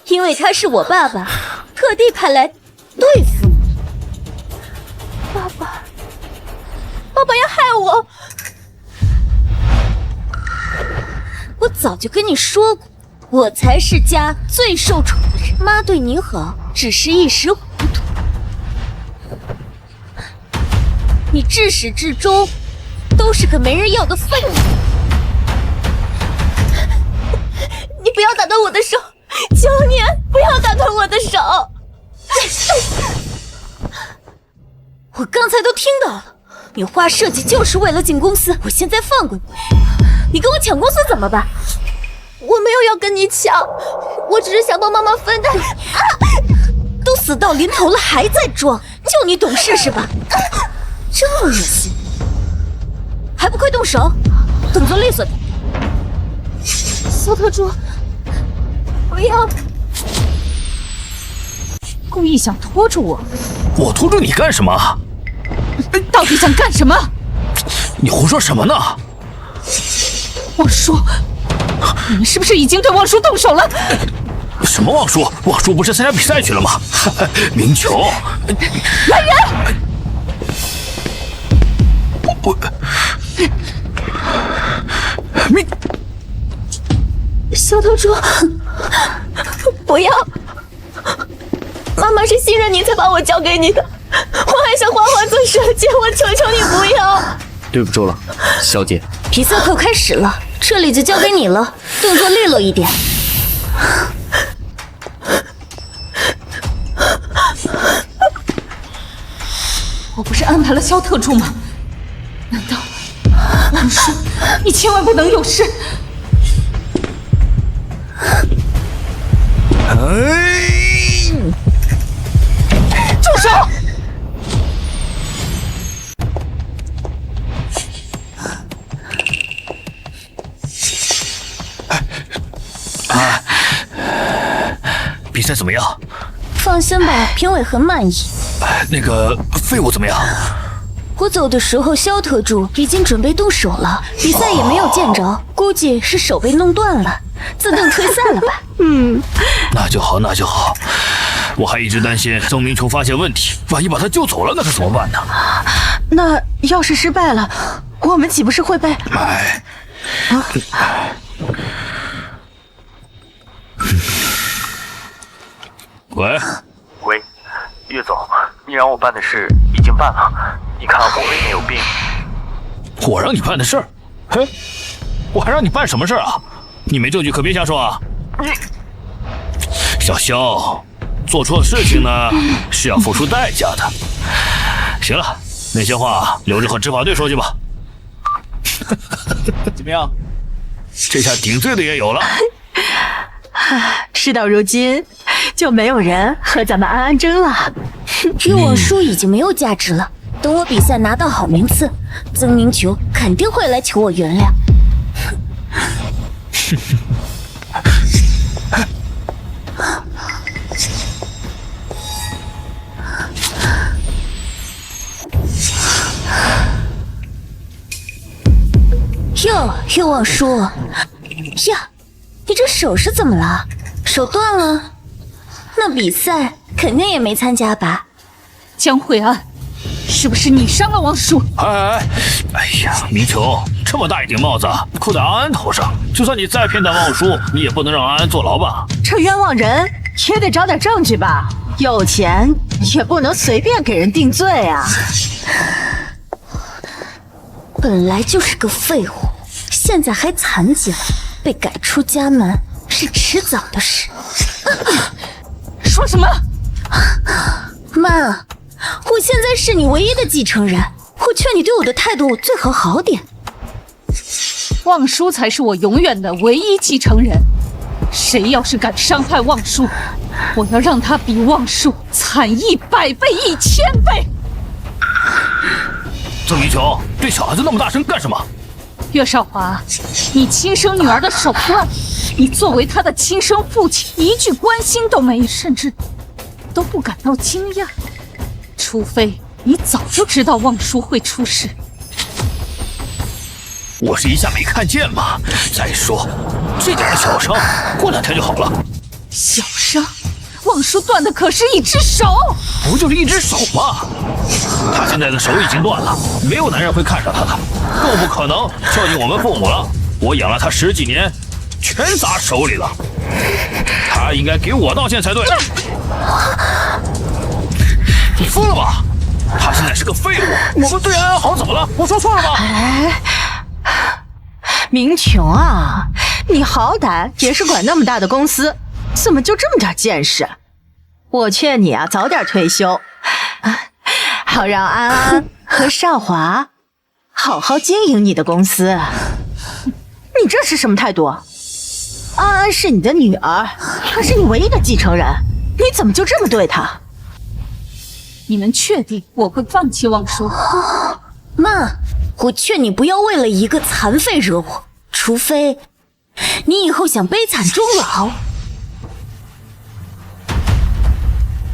因为他是我爸爸特地派来对付你。爸爸，爸爸要害我！我早就跟你说过，我才是家最受宠的人。妈对你好，只是一时糊涂。你至始至终都是个没人要的废物。你不要打断我的手，求你不要打断我的手。我刚才都听到了，你画设计就是为了进公司，我现在放过你。你跟我抢公司怎么办？我没有要跟你抢，我只是想帮妈妈分担。都死到临头了还在装，就你懂事是吧？真恶心！还不快动手，动作利索点。小特助，不要！故意想拖住我？我拖住你干什么？到底想干什么？你胡说什么呢？望舒，你们是不是已经对望舒动手了？什么望舒？望舒不是参加比赛去了吗？明琼，来人！小头猪，不要！妈妈是信任你才把我交给你的，我还想缓缓做设计，我求求你不要！对不住了，小姐。比赛快开始了，这里就交给你了，动作利落一点。我不是安排了萧特助吗？难道王叔，你千万不能有事！住手！比赛怎么样？放心吧，评委很满意。那个废物怎么样？我走的时候，萧特助已经准备动手了，比赛也没有见着，估计是手被弄断了，自动退赛了吧？那就好，那就好。我还一直担心曾明琼发现问题，万一把他救走了，那可怎么办呢？那要是失败了，我们岂不是会被……喂，岳总，你让我办的事已经办了，你看我未免有病。我让你办的事儿？嘿，我还让你办什么事儿啊？你没证据可别瞎说啊！小萧，做错事情呢是要付出代价的。行了，那些话留着和执法队说去吧。怎么样？这下顶罪的也有了。事到如今，就没有人和咱们安安争了。冤枉书已经没有价值了。等我比赛拿到好名次，曾明球肯定会来求我原谅。哟，冤枉书呀，你这手是怎么了？手断了？那比赛肯定也没参加吧？江惠安，是不是你伤了王叔？哎呀，明球，这么大一顶帽子扣在安安头上，就算你再偏袒望叔，你也不能让安安坐牢吧？这冤枉人也得找点证据吧？有钱也不能随便给人定罪啊！本来就是个废物，现在还残疾了，被赶出家门是迟早的事。说什么？妈，我现在是你唯一的继承人，我劝你对我的态度最好好点。望叔才是我永远的唯一继承人，谁要是敢伤害望叔，我要让他比望叔惨100倍、1000倍。曾明球，对小孩子那么大声干什么？岳少华，你亲生女儿的手段，你作为她的亲生父亲，一句关心都没，甚至都不感到惊讶，除非你早就知道望叔会出事。我是一下没看见嘛。再说，这点小伤，过2天就好了。小伤？望叔断的可是一只手，不就是一只手吗？他现在的手已经断了，没有男人会看上他的，更不可能孝敬我们父母了。我养了他10几年，全砸手里了，他应该给我道歉才对。你疯了吧？他现在是个废物，我们对安安好怎么了？我说错了吗？明琼啊，你好歹也是管那么大的公司，怎么就这么点见识？我劝你啊，早点退休，好让安安和少华好好经营你的公司。你这是什么态度？安安是你的女儿，她是你唯一的继承人，你怎么就这么对她？你们确定我会放弃望叔？妈，我劝你不要为了一个残废惹我，除非你以后想悲惨终老。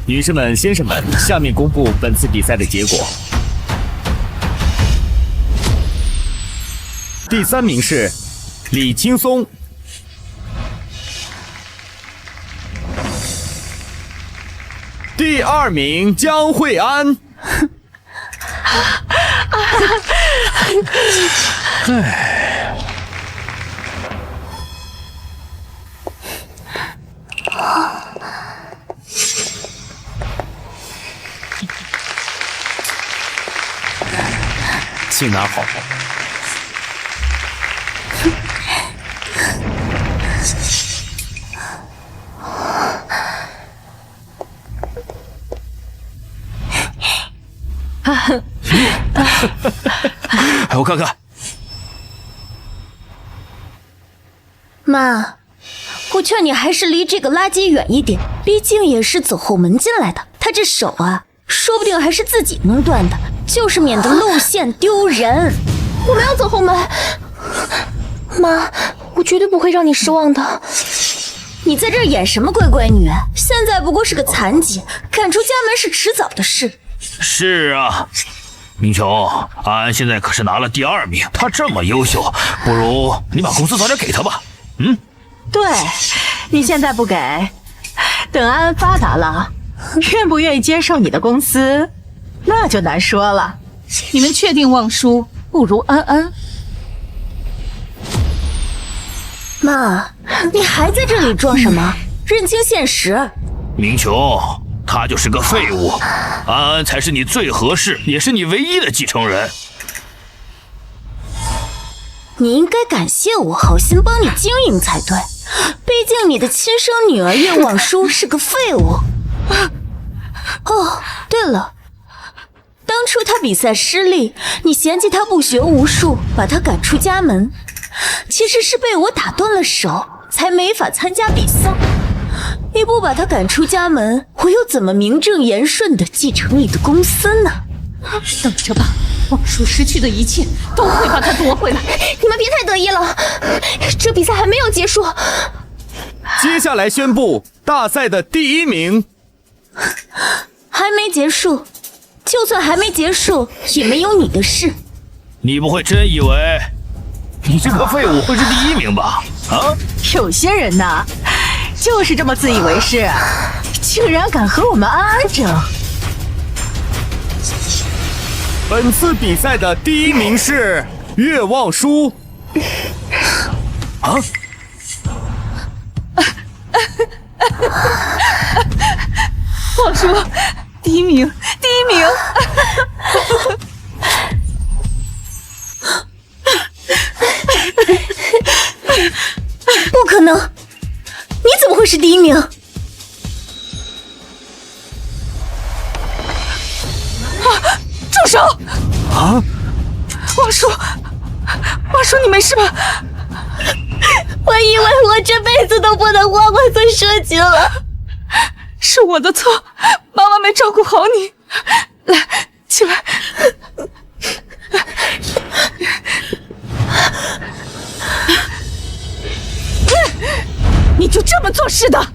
女士们、先生们，下面公布本次比赛的结果。第3名是李青松，第2名江惠安。唉，请拿好。我看看。妈，我劝你还是离这个垃圾远一点，毕竟也是走后门进来的。他这手啊，说不定还是自己能断的，就是免得露馅丢人。我没有走后门，妈，我绝对不会让你失望的。你在这儿演什么乖乖女？现在不过是个残疾，赶出家门是迟早的事。是啊，明琼，安安现在可是拿了第2名，她这么优秀，不如你把公司早点给她吧。对，你现在不给，等安安发达了，愿不愿意接受你的公司，那就难说了。你们确定望舒不如安安？妈，你还在这里装什么？认清现实。明琼，她就是个废物，安安才是你最合适，也是你唯一的继承人。你应该感谢我好心帮你经营才对，毕竟你的亲生女儿叶望舒是个废物。哦，对了，当初她比赛失利，你嫌弃她不学无术，把她赶出家门，其实是被我打断了手，才没法参加比赛。你不把她赶出家门，我又怎么名正言顺地继承你的公司呢？等着吧，望舒失去的一切都会把它夺回来。你们别太得意了，这比赛还没有结束。接下来宣布大赛的第1名。还没结束，就算还没结束，也没有你的事。你不会真以为你这个废物会是第1名吧？啊？有些人呐，就是这么自以为是，竟然敢和我们安安争。本次比赛的第1名是岳望舒。啊？望舒，第1名，第1名！不可能！你怎么会是第1名？住手！啊！望舒，望舒，你没事吧？我以为我这辈子都不能活过做设计了，是我的错，妈妈没照顾好你。来，起来。你就这么做事的？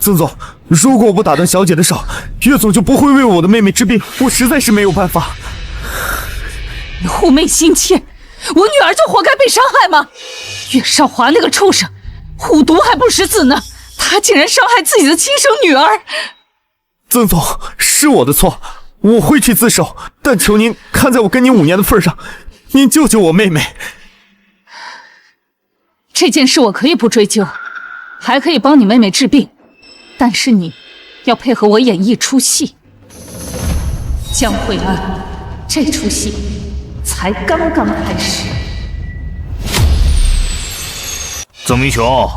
曾总，如果我不打断小姐的手，岳总就不会为我的妹妹治病，我实在是没有办法。你护妹心切，我女儿就活该被伤害吗？岳少华那个畜生，虎毒还不食子呢，他竟然伤害自己的亲生女儿。曾总，是我的错，我会去自首，但求您看在我跟您5年的份上，您救救我妹妹。这件事我可以不追究，还可以帮你妹妹治病，但是你要配合我演一出戏。江惠安，这出戏才刚刚开始。曾明琼，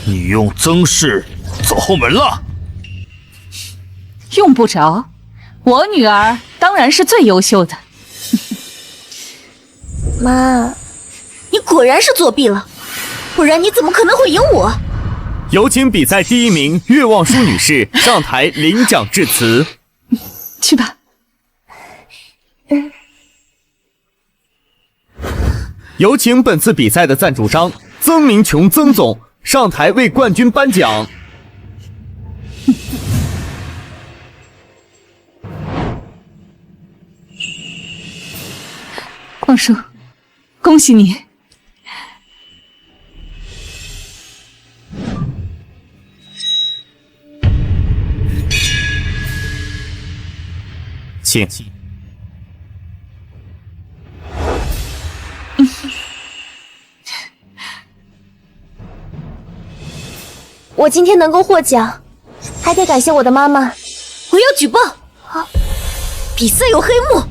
你用曾氏走后门了？用不着，我女儿当然是最优秀的。妈，你果然是作弊了，不然你怎么可能会赢我？有请比赛第1名岳望舒女士上台领奖致辞。去吧。有请本次比赛的赞助商曾明琼曾总上台为冠军颁奖。望舒，恭喜你！请。我今天能够获奖，还得感谢我的妈妈。我要举报！比赛有黑幕！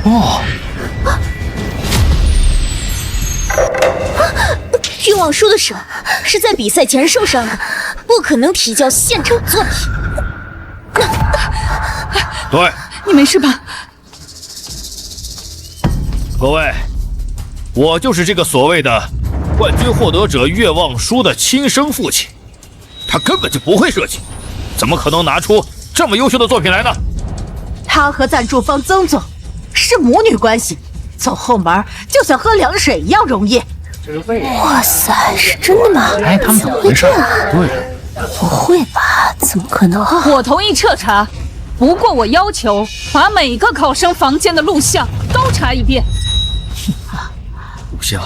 哦，愿望书的手是在比赛前受伤的，不可能提交现成作品。对，你没事吧？各位，我就是这个所谓的冠军获得者愿望书的亲生父亲，他根本就不会设计，怎么可能拿出这么优秀的作品来呢？他和赞助方曾总是母女关系，走后门就像喝凉水一样容易。哇塞，是真的吗？哎，他们怎么回事？对，不会吧？怎么可能？我同意彻查，不过我要求把每个考生房间的录像都查一遍。录像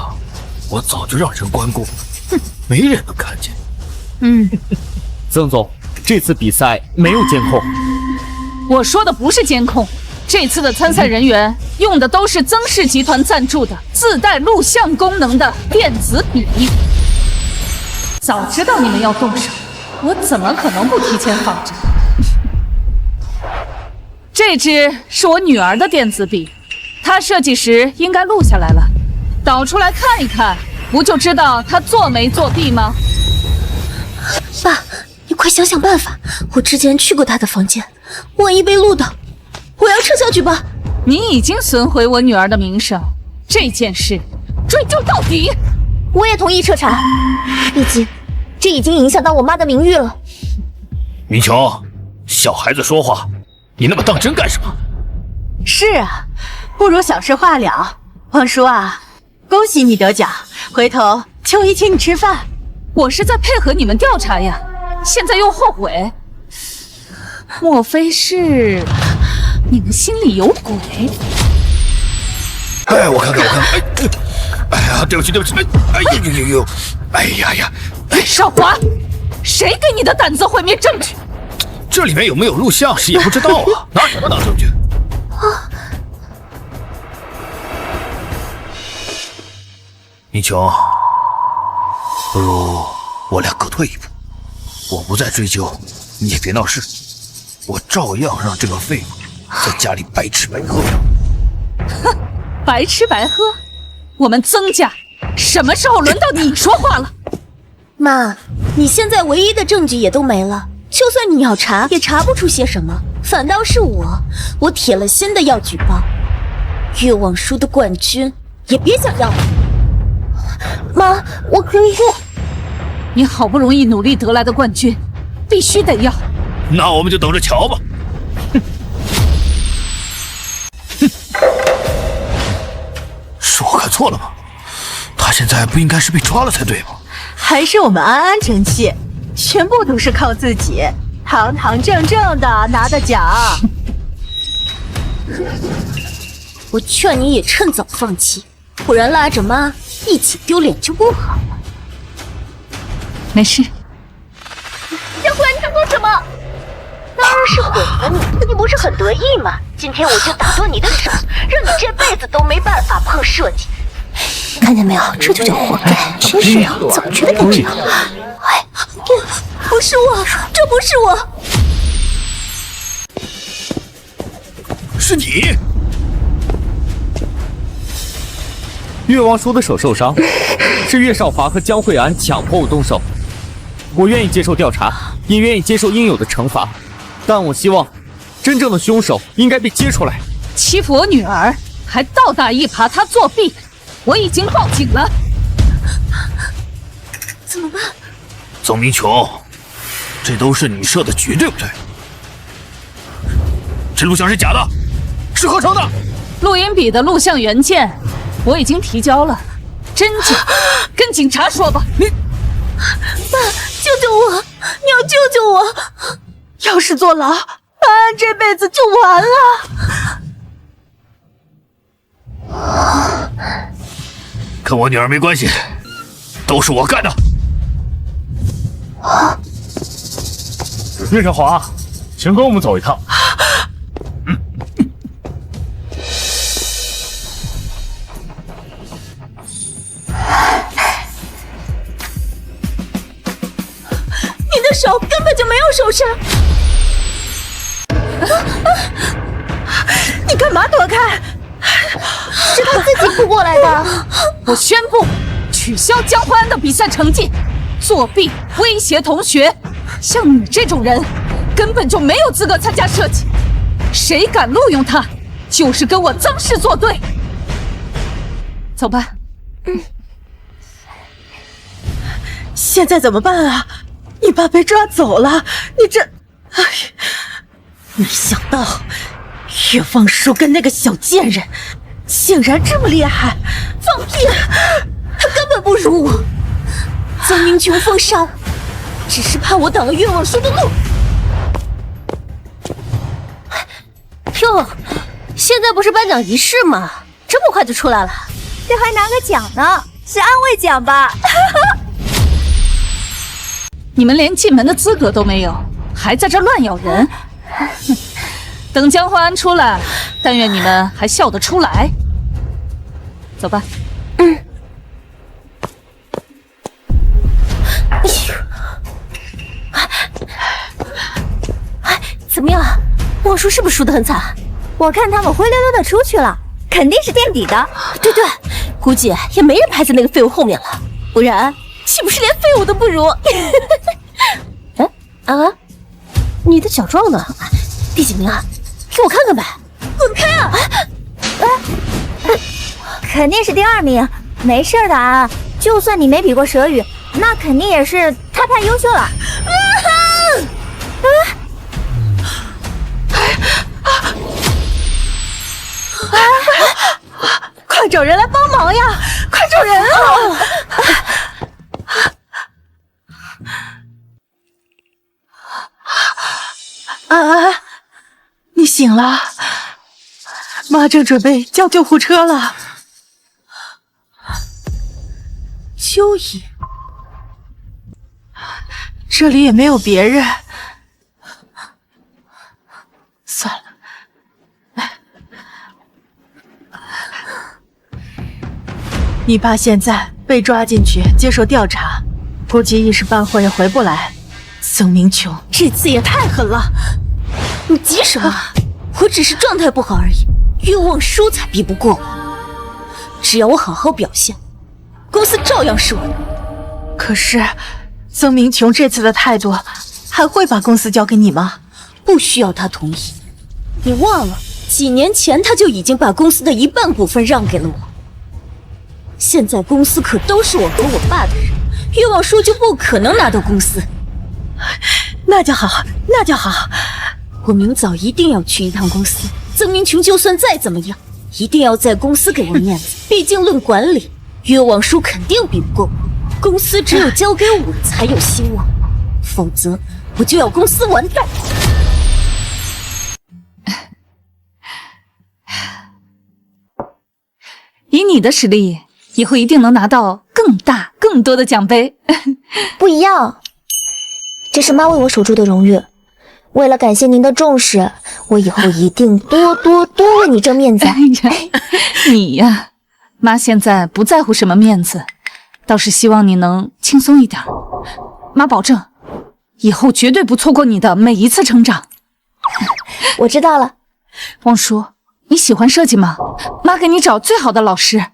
我早就让人关过，没人能看见。曾总，这次比赛没有监控。我说的不是监控，这次的参赛人员用的都是曾氏集团赞助的自带录像功能的电子笔。早知道你们要动手，我怎么可能不提前放着？这支是我女儿的电子笔，她设计时应该录下来了，导出来看一看，不就知道她作没作弊吗？爸，你快想想办法！我之前去过他的房间，万一被录到，我要撤销举报。你已经损毁我女儿的名声，这件事追究到底。我也同意彻查，毕竟这已经影响到我妈的名誉了。明琼，小孩子说话，你那么当真干什么？是啊，不如小事化了。王叔啊，恭喜你得奖，回头秋姨请你吃饭。我是在配合你们调查呀，现在又后悔，莫非是你们心里有鬼？哎，我看看，哎呀，对不起，哎呦，哎呀，少华，谁给你的胆子毁灭证据？这里面有没有录像谁也不知道啊，拿什么当证据？明琼，不如我俩各退一步，我不再追究，你也别闹事，我照样让这个废物在家里白吃白喝。哼，白吃白喝？我们曾家什么时候轮到你说话了？妈，你现在唯一的证据也都没了，就算你要查，也查不出些什么，反倒是我铁了心的要举报，愿望书的冠军也别想要了。妈，我可以。你好不容易努力得来的冠军，必须得要。那我们就等着瞧吧。是我看错了吗？他现在不应该是被抓了才对吗？还是我们安安争气，全部都是靠自己，堂堂正正的拿的奖。我劝你也趁早放弃，不然拉着妈一起丢脸就不好了。没事。江辉，你想做什么？当然是毁了你！你不是很得意吗？今天我就打断你的手，让你这辈子都没办法碰设计。看见没有，这就叫活该！真是啊，早知道这样。哎，不是我，这不是我，是你。岳王叔的手受伤，是岳少华和江慧安强迫我动手。我愿意接受调查，也愿意接受应有的惩罚，但我希望真正的凶手应该被揭出来。欺负我女儿，还倒打一耙她作弊，我已经报警了。怎么办？曾明琼，这都是你设的局，对不对？这录像是假的，是合成的。录音笔的录像原件我已经提交了，真假跟警察说吧。你，爸，救救我！你要救救我！要是坐牢，安安这辈子就完了。跟我女儿没关系，都是我干的。岳少华，请跟我们走一趟。手根本就没有受伤。你干嘛躲开？是他自己扑过来的。我宣布取消江淮安的比赛成绩，作弊、威胁同学，像你这种人，根本就没有资格参加设计。谁敢录用他，就是跟我曾氏作对。走吧。现在怎么办啊？你爸被抓走了，你这……哎，没想到岳望舒跟那个小贱人竟然这么厉害！放屁！他根本不如我。曾明琼封杀我，只是怕我挡了岳望舒的路。哟，现在不是颁奖仪式吗？这么快就出来了？这还拿个奖呢，是安慰奖吧？你们连进门的资格都没有，还在这乱咬人。等江淮安出来，但愿你们还笑得出来。走吧。怎么样？望舒是不是输得很惨？我看他们灰溜溜的出去了，肯定是垫底的。对，估计也没人排在那个废物后面了，不然岂不是连废物都不如？你的奖状呢？第几名啊？给我看看呗！滚开啊！肯定是第2名，没事的啊。就算你没比过蛇语，那肯定也是他太优秀了。快找人来帮忙呀！快找人啊！安安，你醒了，妈正准备叫救护车了。蚯蚓，这里也没有别人，算了。你爸现在被抓进去接受调查，估计一时半会儿也回不来。曾明琼这次也太狠了！你急什么？我只是状态不好而已，岳望舒才比不过我。只要我好好表现，公司照样是我的。可是，曾明琼这次的态度，还会把公司交给你吗？不需要他同意。你忘了，几年前他就已经把公司的1半股份让给了我。现在公司可都是我和我爸的人，岳望舒就不可能拿到公司。那就好，那就好。我明早一定要去一趟公司。曾明琼就算再怎么样，一定要在公司给我面子。毕竟论管理，岳望舒肯定比不过我。公司只有交给我才有希望，否则我就要公司完蛋。以你的实力，以后一定能拿到更大、更多的奖杯。不一样，这是妈为我守住的荣誉。为了感谢您的重视，我以后一定多为你争面子。你呀，妈现在不在乎什么面子，倒是希望你能轻松一点。妈保证，以后绝对不错过你的每一次成长。我知道了。望舒，你喜欢设计吗？妈给你找最好的老师。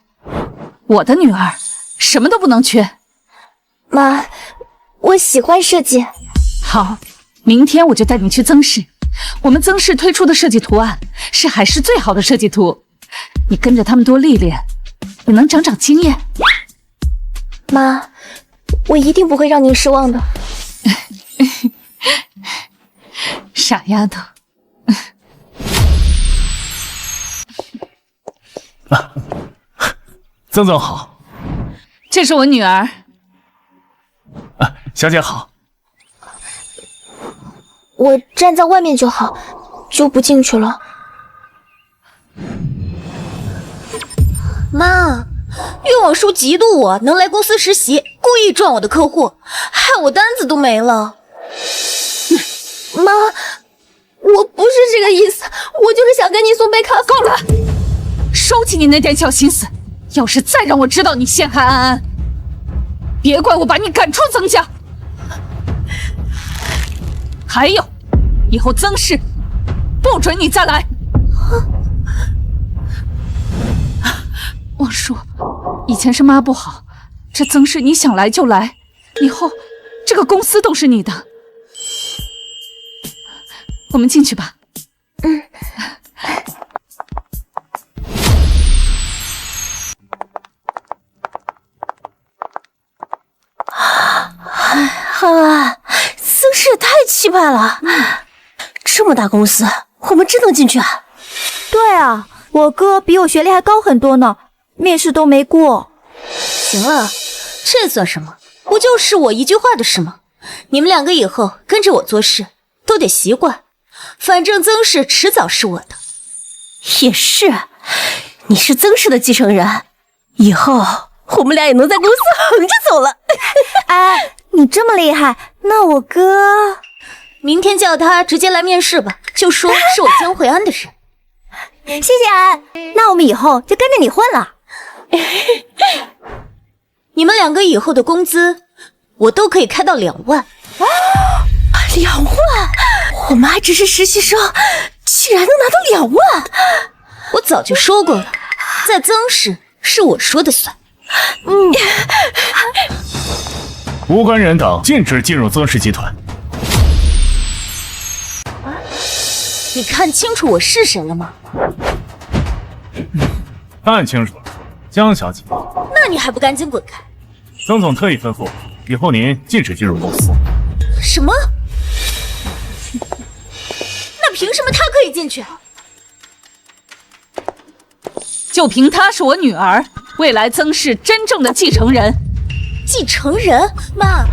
我的女儿什么都不能缺。妈，我喜欢设计。好，明天我就带你去曾氏。我们曾氏推出的设计图案是海市最好的设计图，你跟着他们多历练，你能长长经验。妈，我一定不会让您失望的。傻丫头。曾总好。这是我女儿。小姐好。我站在外面就好，就不进去了。妈，岳望舒嫉妒我能来公司实习，故意赚我的客户，害我单子都没了。妈，我不是这个意思，我就是想给你送杯咖啡。够了，收起你那点小心思，要是再让我知道你陷害安安，别怪我把你赶出曾家。还有，以后曾氏不准你再来。王叔，以前是妈不好，这曾氏你想来就来，以后这个公司都是你的。我们进去吧。曾氏也太气派了，这么大公司，我们真能进去啊？对啊，我哥比我学历还高很多呢，面试都没过。行了，这算什么？不就是我一句话的事吗？你们两个以后跟着我做事都得习惯，反正曾氏迟早是我的。也是，你是曾氏的继承人，以后我们俩也能在公司横着走了。哎，你这么厉害，那我哥明天叫他直接来面试吧，就说是我江惠安的人。谢谢安，那我们以后就跟着你混了。你们两个以后的工资，我都可以开到2万。2万！我们还只是实习生，竟然能拿到2万！我早就说过了，在曾氏是我说的算。无关人等禁止进入曾氏集团。你看清楚我是谁了吗？看清楚了，江小姐。那你还不赶紧滚开！曾总特意吩咐，以后您禁止进入公司。什么？那凭什么他可以进去？就凭她是我女儿，未来曾氏真正的继承人。继承人？妈，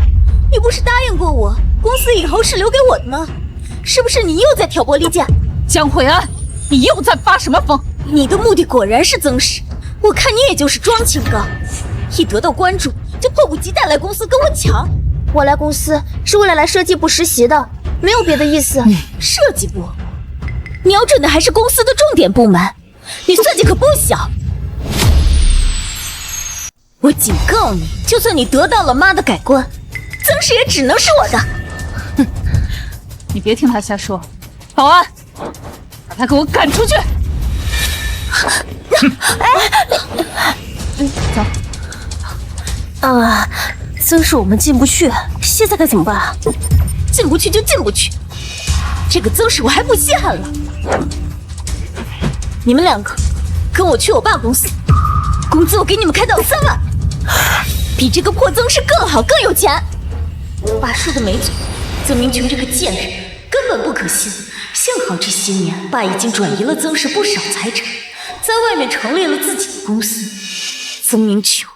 你不是答应过我，公司以后是留给我的吗？是不是你又在挑拨离间？江惠安，你又在发什么疯？你的目的果然是曾氏，我看你也就是装清高，一得到关注就迫不及待来公司跟我抢。我来公司是为了来设计部实习的，没有别的意思。设计部，瞄准的还是公司的重点部门，你算计可不小。我警告你，就算你得到了妈的改观，曾氏也只能是我的。哼，你别听他瞎说。保安，把他给我赶出去！走。曾氏我们进不去，现在该怎么办啊？进不去就进不去，这个曾氏我还不稀罕了。你们两个跟我去我爸公司，工资我给你们开到3万，比这个破曾氏更好更有钱。爸说的没错，曾明琼这个贱人根本不可信。幸好这些年爸已经转移了曾氏不少财产，在外面成立了自己的公司。曾明琼，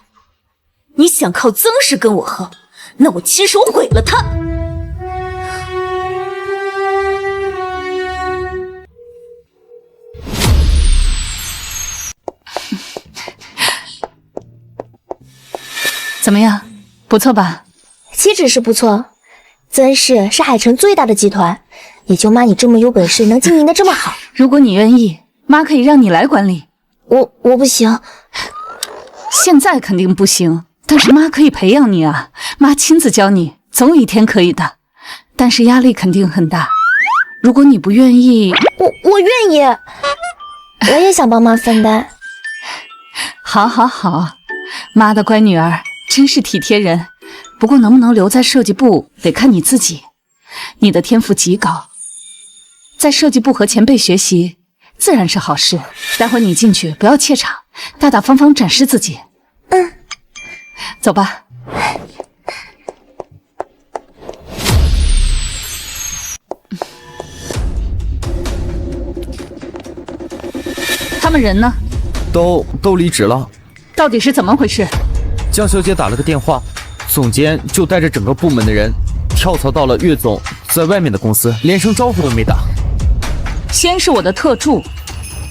你想靠曾氏跟我横，那我亲手毁了他。怎么样，不错吧？岂止是不错，曾氏是海城最大的集团，也就妈你这么有本事，能经营的这么好。如果你愿意，妈可以让你来管理。我不行，现在肯定不行，但是妈可以培养你啊，妈亲自教你，总有一天可以的。但是压力肯定很大，如果你不愿意，我愿意，我也想帮妈分担。好，好，好，妈的乖女儿，真是体贴人。不过能不能留在设计部，得看你自己。你的天赋极高，在设计部和前辈学习，自然是好事。待会你进去不要怯场，大大方方展示自己。走吧。他们人呢？都离职了。到底是怎么回事？江小姐打了个电话，总监就带着整个部门的人跳槽到了岳总在外面的公司，连声招呼都没打。先是我的特助，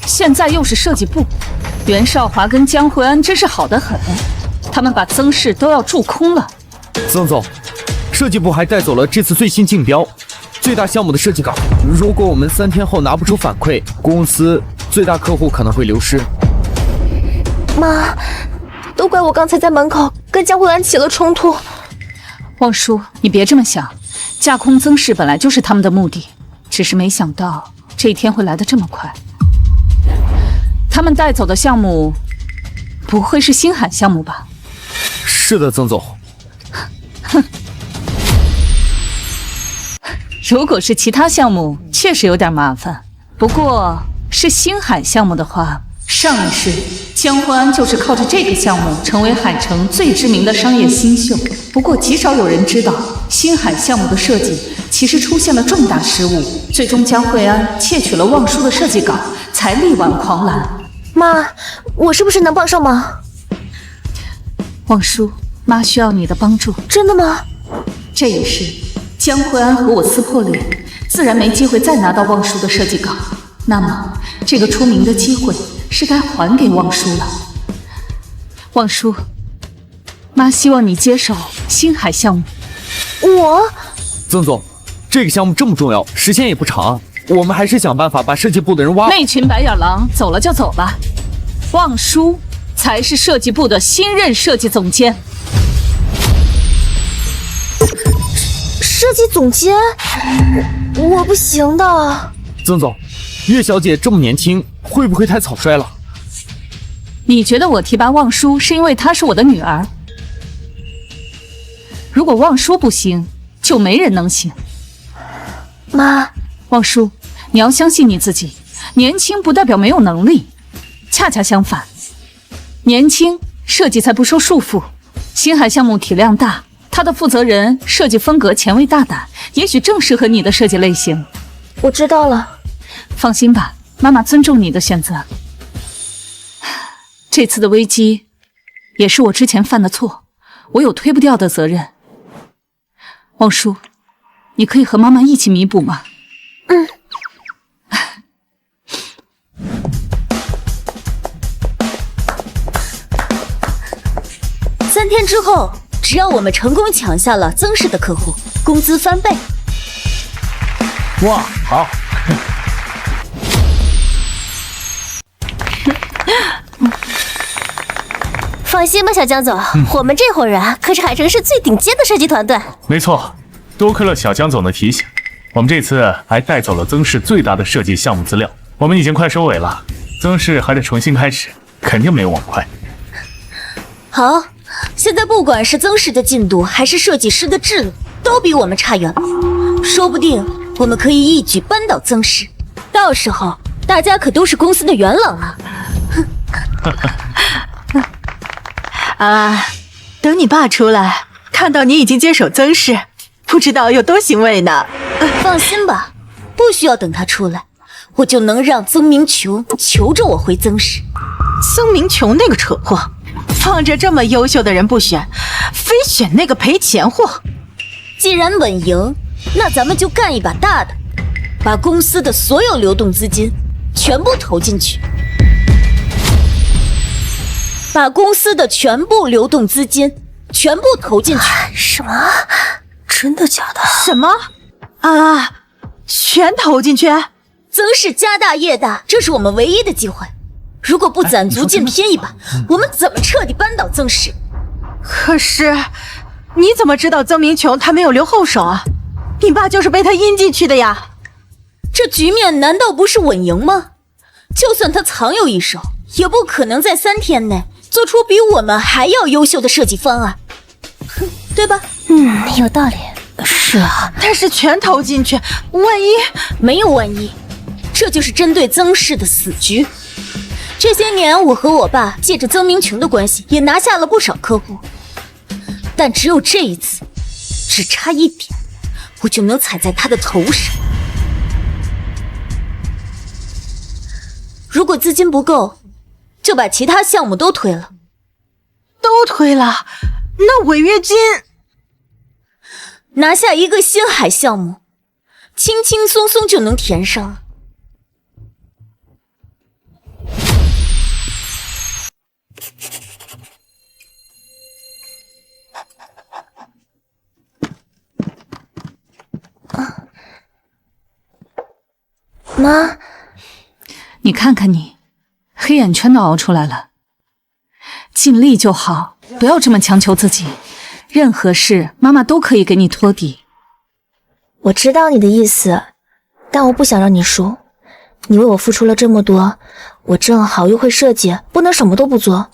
现在又是设计部，袁少华跟江惠安真是好得很，他们把曾氏都要蛀空了。曾总，设计部还带走了这次最新竞标最大项目的设计稿，如果我们3天后拿不出反馈，公司最大客户可能会流失。妈，都怪我刚才在门口跟江惠安起了冲突。望叔，你别这么想，架空曾氏本来就是他们的目的，只是没想到这一天会来得这么快。他们带走的项目，不会是星海项目吧？是的，曾总。哼，如果是其他项目，确实有点麻烦。不过是星海项目的话，上一世江淮安就是靠着这个项目成为海城最知名的商业新秀。不过极少有人知道，星海项目的设计其实出现了重大失误，最终江惠安窃取了望舒的设计稿，才力挽狂澜。妈，我是不是能帮上忙？望舒，妈需要你的帮助。真的吗？这一世江惠安和我撕破脸，自然没机会再拿到望舒的设计稿。那么这个出名的机会是该还给望舒了。望舒，妈希望你接手星海项目。我？曾总，这个项目这么重要，时间也不长，我们还是想办法把设计部的人挖。那群白眼狼走了就走吧，望舒才是设计部的新任设计总监。设计总监？我不行的。曾总，岳小姐这么年轻，会不会太草率了？你觉得我提拔望舒是因为她是我的女儿？如果望舒不行，就没人能行。妈，望舒，你要相信你自己，年轻不代表没有能力，恰恰相反，年轻设计才不受束缚。星海项目体量大，他的负责人设计风格前卫大胆，也许正适合你的设计类型。我知道了。放心吧，妈妈尊重你的选择。这次的危机也是我之前犯的错，我有推不掉的责任。望舒，你可以和妈妈一起弥补吗？嗯。3天之后，只要我们成功抢下了曾氏的客户，工资翻倍。哇，好！放心吧，小江总，我们这伙人可是海城市最顶尖的设计团队。没错，多亏了小江总的提醒，我们这次还带走了曾氏最大的设计项目资料。我们已经快收尾了，曾氏还得重新开始，肯定没有我们快。好，现在不管是曾氏的进度，还是设计师的质量，都比我们差远了。说不定我们可以一举扳倒曾氏，到时候大家可都是公司的元老了。啊，等你爸出来，看到你已经接手曾氏，不知道有多欣慰呢。放心吧，不需要等他出来，我就能让曾明琼求着我回曾氏。曾明琼那个蠢货，放着这么优秀的人不选，非选那个赔钱货。既然稳赢，那咱们就干一把大的，把公司的所有流动资金全部投进去。把公司的全部流动资金全部投进去。什么？真的假的？什么？啊！全投进去？曾氏家大业大，这是我们唯一的机会。如果不攒足劲拼一把，我们怎么彻底扳倒曾氏？可是，你怎么知道曾明琼他没有留后手啊？你爸就是被他阴进去的呀。这局面难道不是稳赢吗？就算他藏有一手，也不可能在3天内做出比我们还要优秀的设计方案，对吧？有道理。是啊，但是全投进去，万一……没有万一，这就是针对曾氏的死局。这些年，我和我爸借着曾明琼的关系，也拿下了不少客户，但只有这一次，只差一点，我就能踩在他的头上。如果资金不够，就把其他项目都推了。都推了，那违约金……拿下一个星海项目，轻轻松松就能填上。妈，你看看你，黑眼圈都熬出来了。尽力就好，不要这么强求自己。任何事，妈妈都可以给你托底。我知道你的意思，但我不想让你输。你为我付出了这么多，我正好又会设计，不能什么都不做。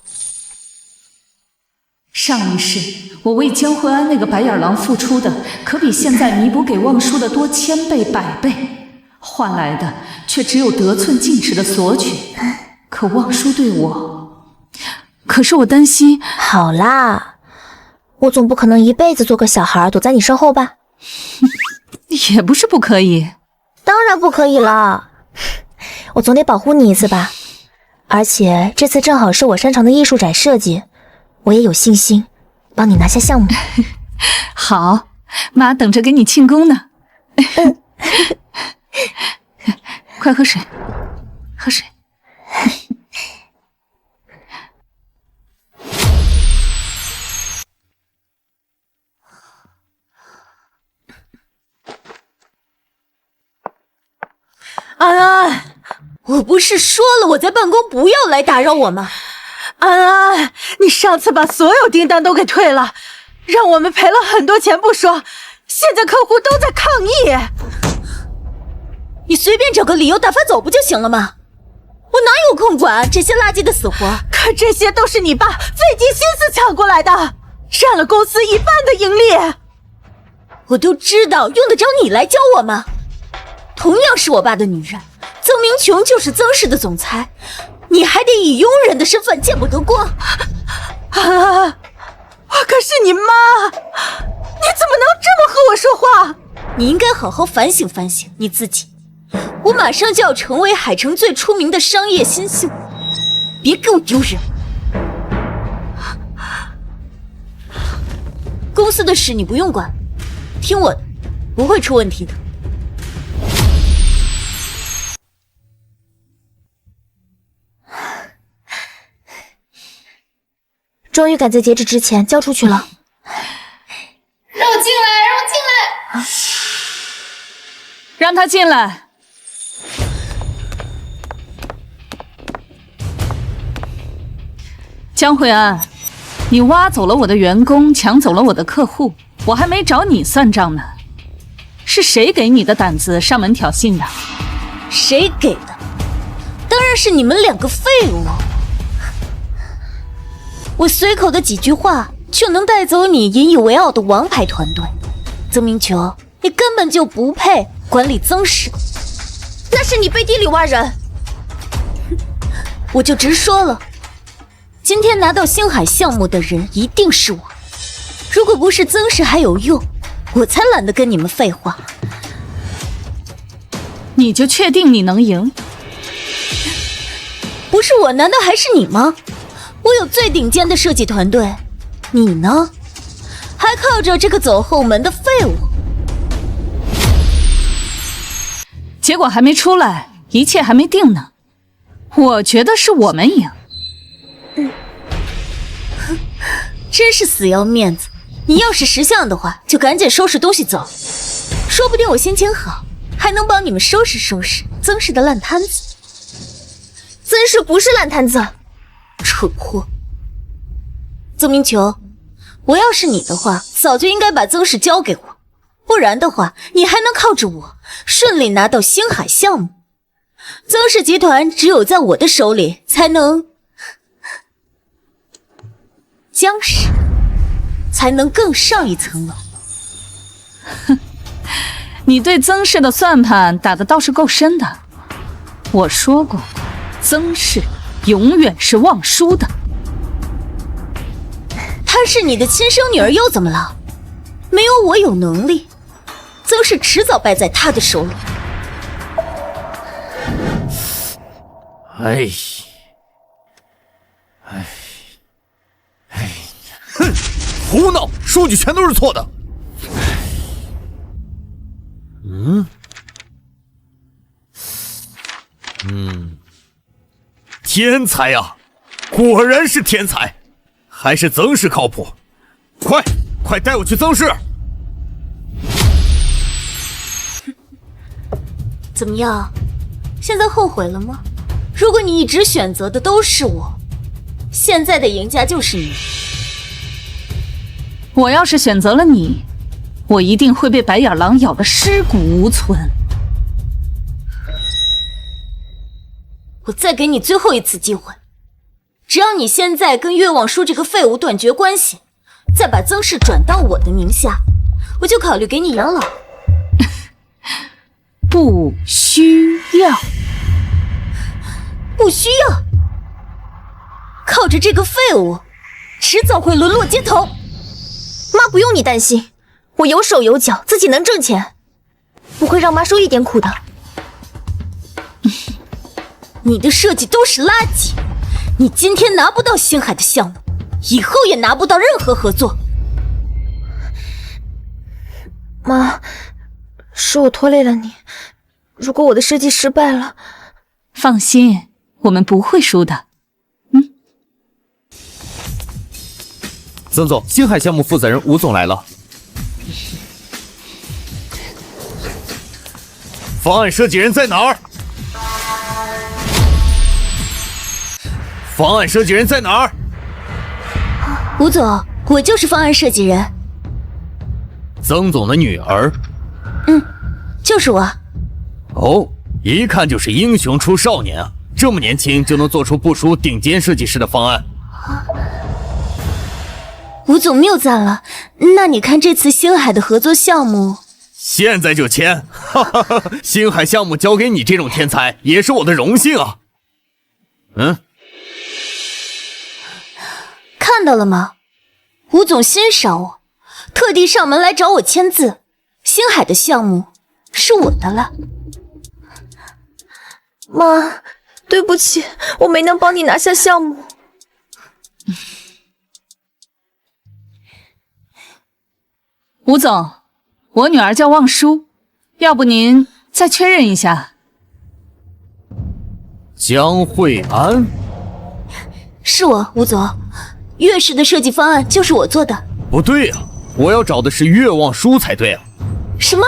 上一世我为江惠安那个白眼狼付出的，可比现在弥补给望舒的多千倍百倍，换来的却只有得寸进尺的索取。可望舒对我，可是我担心。好啦，我总不可能一辈子做个小孩躲在你身后吧？也不是不可以。当然不可以了，我总得保护你一次吧。而且这次正好是我擅长的艺术展设计，我也有信心帮你拿下项目。好，妈等着给你庆功呢。快喝水，喝水。安安，我不是说了我在办公，不要来打扰我吗？安安，你上次把所有订单都给退了，让我们赔了很多钱不说，现在客户都在抗议。你随便找个理由打发走不就行了吗？我哪有空管这些垃圾的死活？可这些都是你爸费尽心思抢过来的，占了公司一半的盈利。我都知道，用得着你来教我吗？同样是我爸的女人，曾明琼就是曾氏的总裁，你还得以佣人的身份见不得光。啊，我可是你妈，你怎么能这么和我说话？你应该好好反省反省你自己。我马上就要成为海城最出名的商业新秀，别给我丢人。公司的事你不用管，听我的，不会出问题的。终于赶在截止之前交出去了。让我进来，让我进来，让他进来。江惠安，你挖走了我的员工，抢走了我的客户，我还没找你算账呢。是谁给你的胆子上门挑衅的？谁给的？当然是你们两个废物。我随口的几句话就能带走你引以为傲的王牌团队，曾明琼，你根本就不配管理曾氏。那是你背地里挖人。我就直说了，今天拿到星海项目的人一定是我。如果不是曾氏还有用，我才懒得跟你们废话。你就确定你能赢？不是我，难道还是你吗？我有最顶尖的设计团队，你呢？还靠着这个走后门的废物。结果还没出来，一切还没定呢。我觉得是我们赢。真是死要面子。你要是识相的话，就赶紧收拾东西走，说不定我心情好，还能帮你们收拾收拾曾氏的烂摊子。曾氏不是烂摊子。蠢货，曾明琼，我要是你的话，早就应该把曾氏交给我，不然的话，你还能靠着我顺利拿到星海项目。曾氏集团只有在我的手里，才能江氏才能更上一层楼。哼，你对曾氏的算盘打得倒是够深的。我说过，曾氏永远是望舒的。她是你的亲生女儿又怎么了？没有我有能力，曾氏迟早败在她的手里。哎，哼，胡闹！数据全都是错的。天才啊，果然是天才，还是曾氏靠谱。快带我去曾氏。怎么样？现在后悔了吗？如果你一直选择的都是我，现在的赢家就是你。我要是选择了你，我一定会被白眼狼咬得尸骨无存。我再给你最后一次机会，只要你现在跟岳望舒这个废物断绝关系，再把曾氏转到我的名下，我就考虑给你养老。不需要，不需要。靠着这个废物，迟早会沦落街头。妈，不用你担心，我有手有脚，自己能挣钱，不会让妈受一点苦的。你的设计都是垃圾，你今天拿不到星海的项目，以后也拿不到任何合作。妈，是我拖累了你，如果我的设计失败了，放心，我们不会输的。曾总，星海项目负责人吴总来了。方案设计人在哪儿？方案设计人在哪儿？吴总，我就是方案设计人。曾总的女儿？就是我。哦，一看就是英雄出少年啊！这么年轻就能做出不输顶尖设计师的方案。吴总谬赞了，那你看这次星海的合作项目，现在就签！哈哈哈，星海项目交给你这种天才，也是我的荣幸啊！看到了吗？吴总欣赏我，特地上门来找我签字，星海的项目是我的了。妈，对不起，我没能帮你拿下项目。吴总，我女儿叫望舒，要不您再确认一下。江慧安？是我，吴总，岳氏的设计方案就是我做的。不对啊，我要找的是岳望舒才对啊。什么？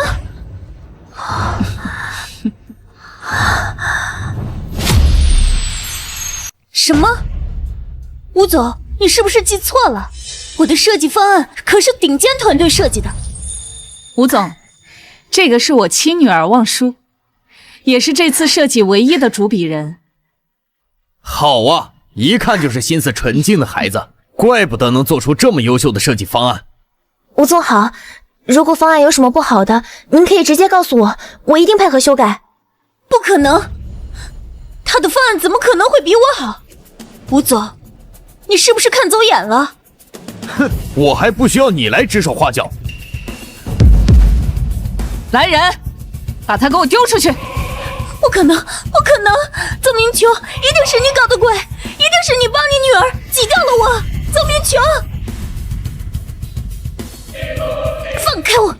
什么？吴总，你是不是记错了？我的设计方案可是顶尖团队设计的。吴总，这个是我亲女儿望舒，也是这次设计唯一的主笔人。好啊，一看就是心思纯净的孩子，怪不得能做出这么优秀的设计方案。吴总好，如果方案有什么不好的，您可以直接告诉我，我一定配合修改。不可能，他的方案怎么可能会比我好？吴总，你是不是看走眼了？哼，我还不需要你来指手画脚。来人，把他给我丢出去！不可能，不可能！曾明琼，一定是你搞的鬼，一定是你帮你女儿挤掉了我！曾明琼，放开我！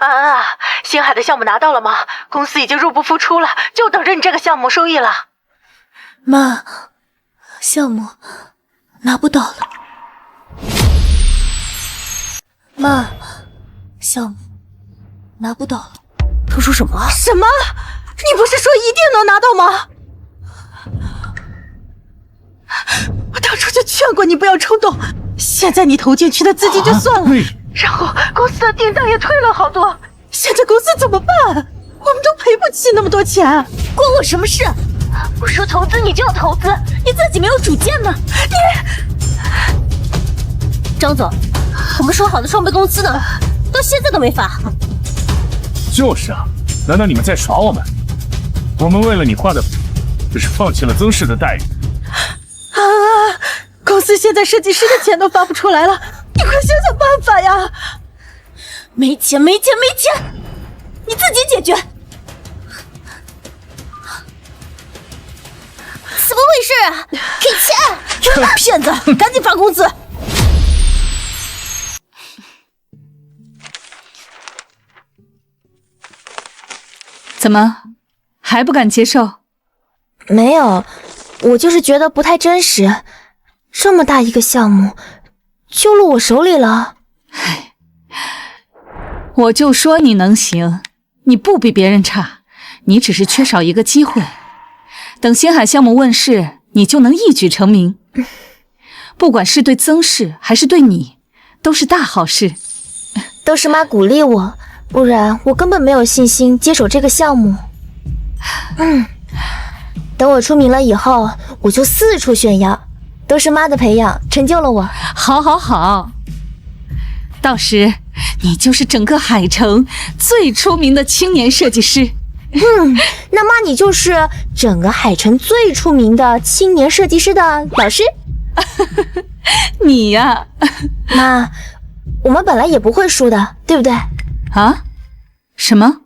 安啊，星海的项目拿到了吗？公司已经入不敷出了，就等着你这个项目收益了。妈，项目拿不到了。妈，项目拿不到了。他说什么？什么？你不是说一定能拿到吗？我当初就劝过你不要冲动，现在你投进去的资金就算了。然后公司的订单也退了好多，现在公司怎么办？我们都赔不起那么多钱，关我什么事？我说投资你就要投资，你自己没有主见吗？你，张总，我们说好的双倍工资呢？到现在都没发。就是啊，难道你们在耍我们？我们为了你画的，只是放弃了曾氏的待遇。啊！公司现在设计师的钱都发不出来了。你快想想办法呀！没钱，没钱，没钱，你自己解决。怎么回事啊？给钱！骗子，赶紧发工资！怎么还不敢接受？没有，我就是觉得不太真实。这么大一个项目，就落我手里了。唉，我就说你能行，你不比别人差，你只是缺少一个机会。等星海项目问世，你就能一举成名。不管是对曾氏还是对你，都是大好事。都是妈鼓励我，不然我根本没有信心接手这个项目。等我出名了以后，我就四处炫耀。都是妈的培养成就了我。好，好，好，到时你就是整个海城最出名的青年设计师。那妈你就是整个海城最出名的青年设计师的老师。你呀，妈，我们本来也不会输的，对不对？啊？什么？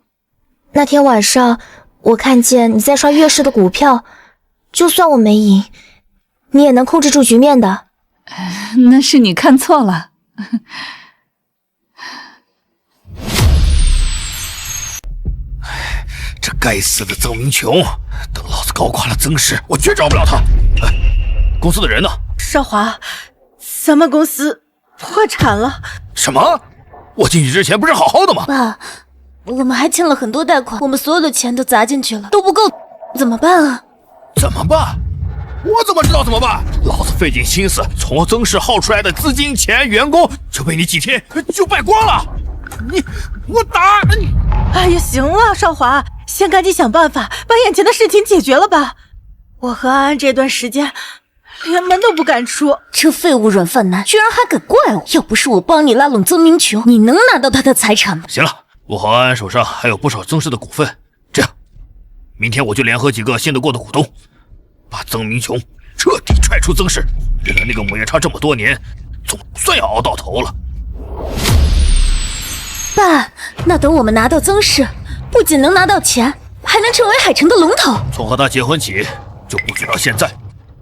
那天晚上我看见你在刷月氏的股票，就算我没赢，你也能控制住局面的。那是你看错了。这该死的曾明琼，等老子搞垮了曾氏，我绝饶不了他。公司的人呢？少华，咱们公司破产了。什么？我进去之前不是好好的吗？爸，我们还欠了很多贷款，我们所有的钱都砸进去了，都不够，怎么办啊？怎么办？我怎么知道怎么办？老子费尽心思从曾氏耗出来的资金、钱、员工，就被你几天就败光了。我打你！哎呀，行了，少华，先赶紧想办法把眼前的事情解决了吧。我和安安这段时间连门都不敢出。这废物软饭男居然还敢怪我！要不是我帮你拉拢曾明琼，你能拿到他的财产吗？行了，我和安安手上还有不少曾氏的股份，这样，明天我就联合几个信得过的股东，把曾明琼彻底踹出曾氏。忍了那个母夜叉这么多年，总算要熬到头了。爸，那等我们拿到曾氏，不仅能拿到钱，还能成为海城的龙头。从和他结婚起，就布局到现在，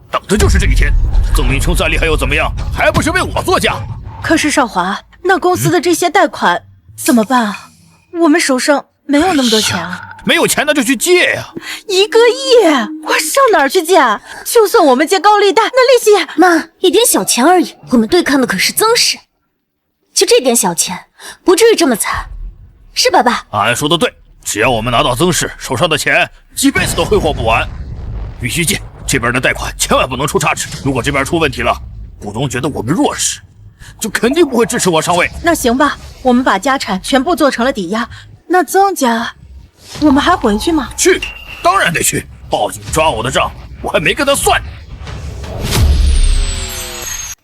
等的就是这一天。曾明琼再厉害又怎么样，还不是为我作嫁？可是少华，那公司的这些贷款怎么办啊？我们手上没有那么多钱啊。没有钱那就去借呀。1个亿，我上哪儿去借？就算我们借高利贷，那利息……妈，一点小钱而已，我们对抗的可是曾氏，就这点小钱，不至于这么惨，是吧，爸？安安说的对，只要我们拿到曾氏手上的钱，几辈子都挥霍不完。必须借，这边的贷款千万不能出差池。如果这边出问题了，股东觉得我们弱势，就肯定不会支持我上位。那行吧，我们把家产全部做成了抵押。那曾家，我们还回去吗？去，当然得去。报警抓我的账，我还没跟他算。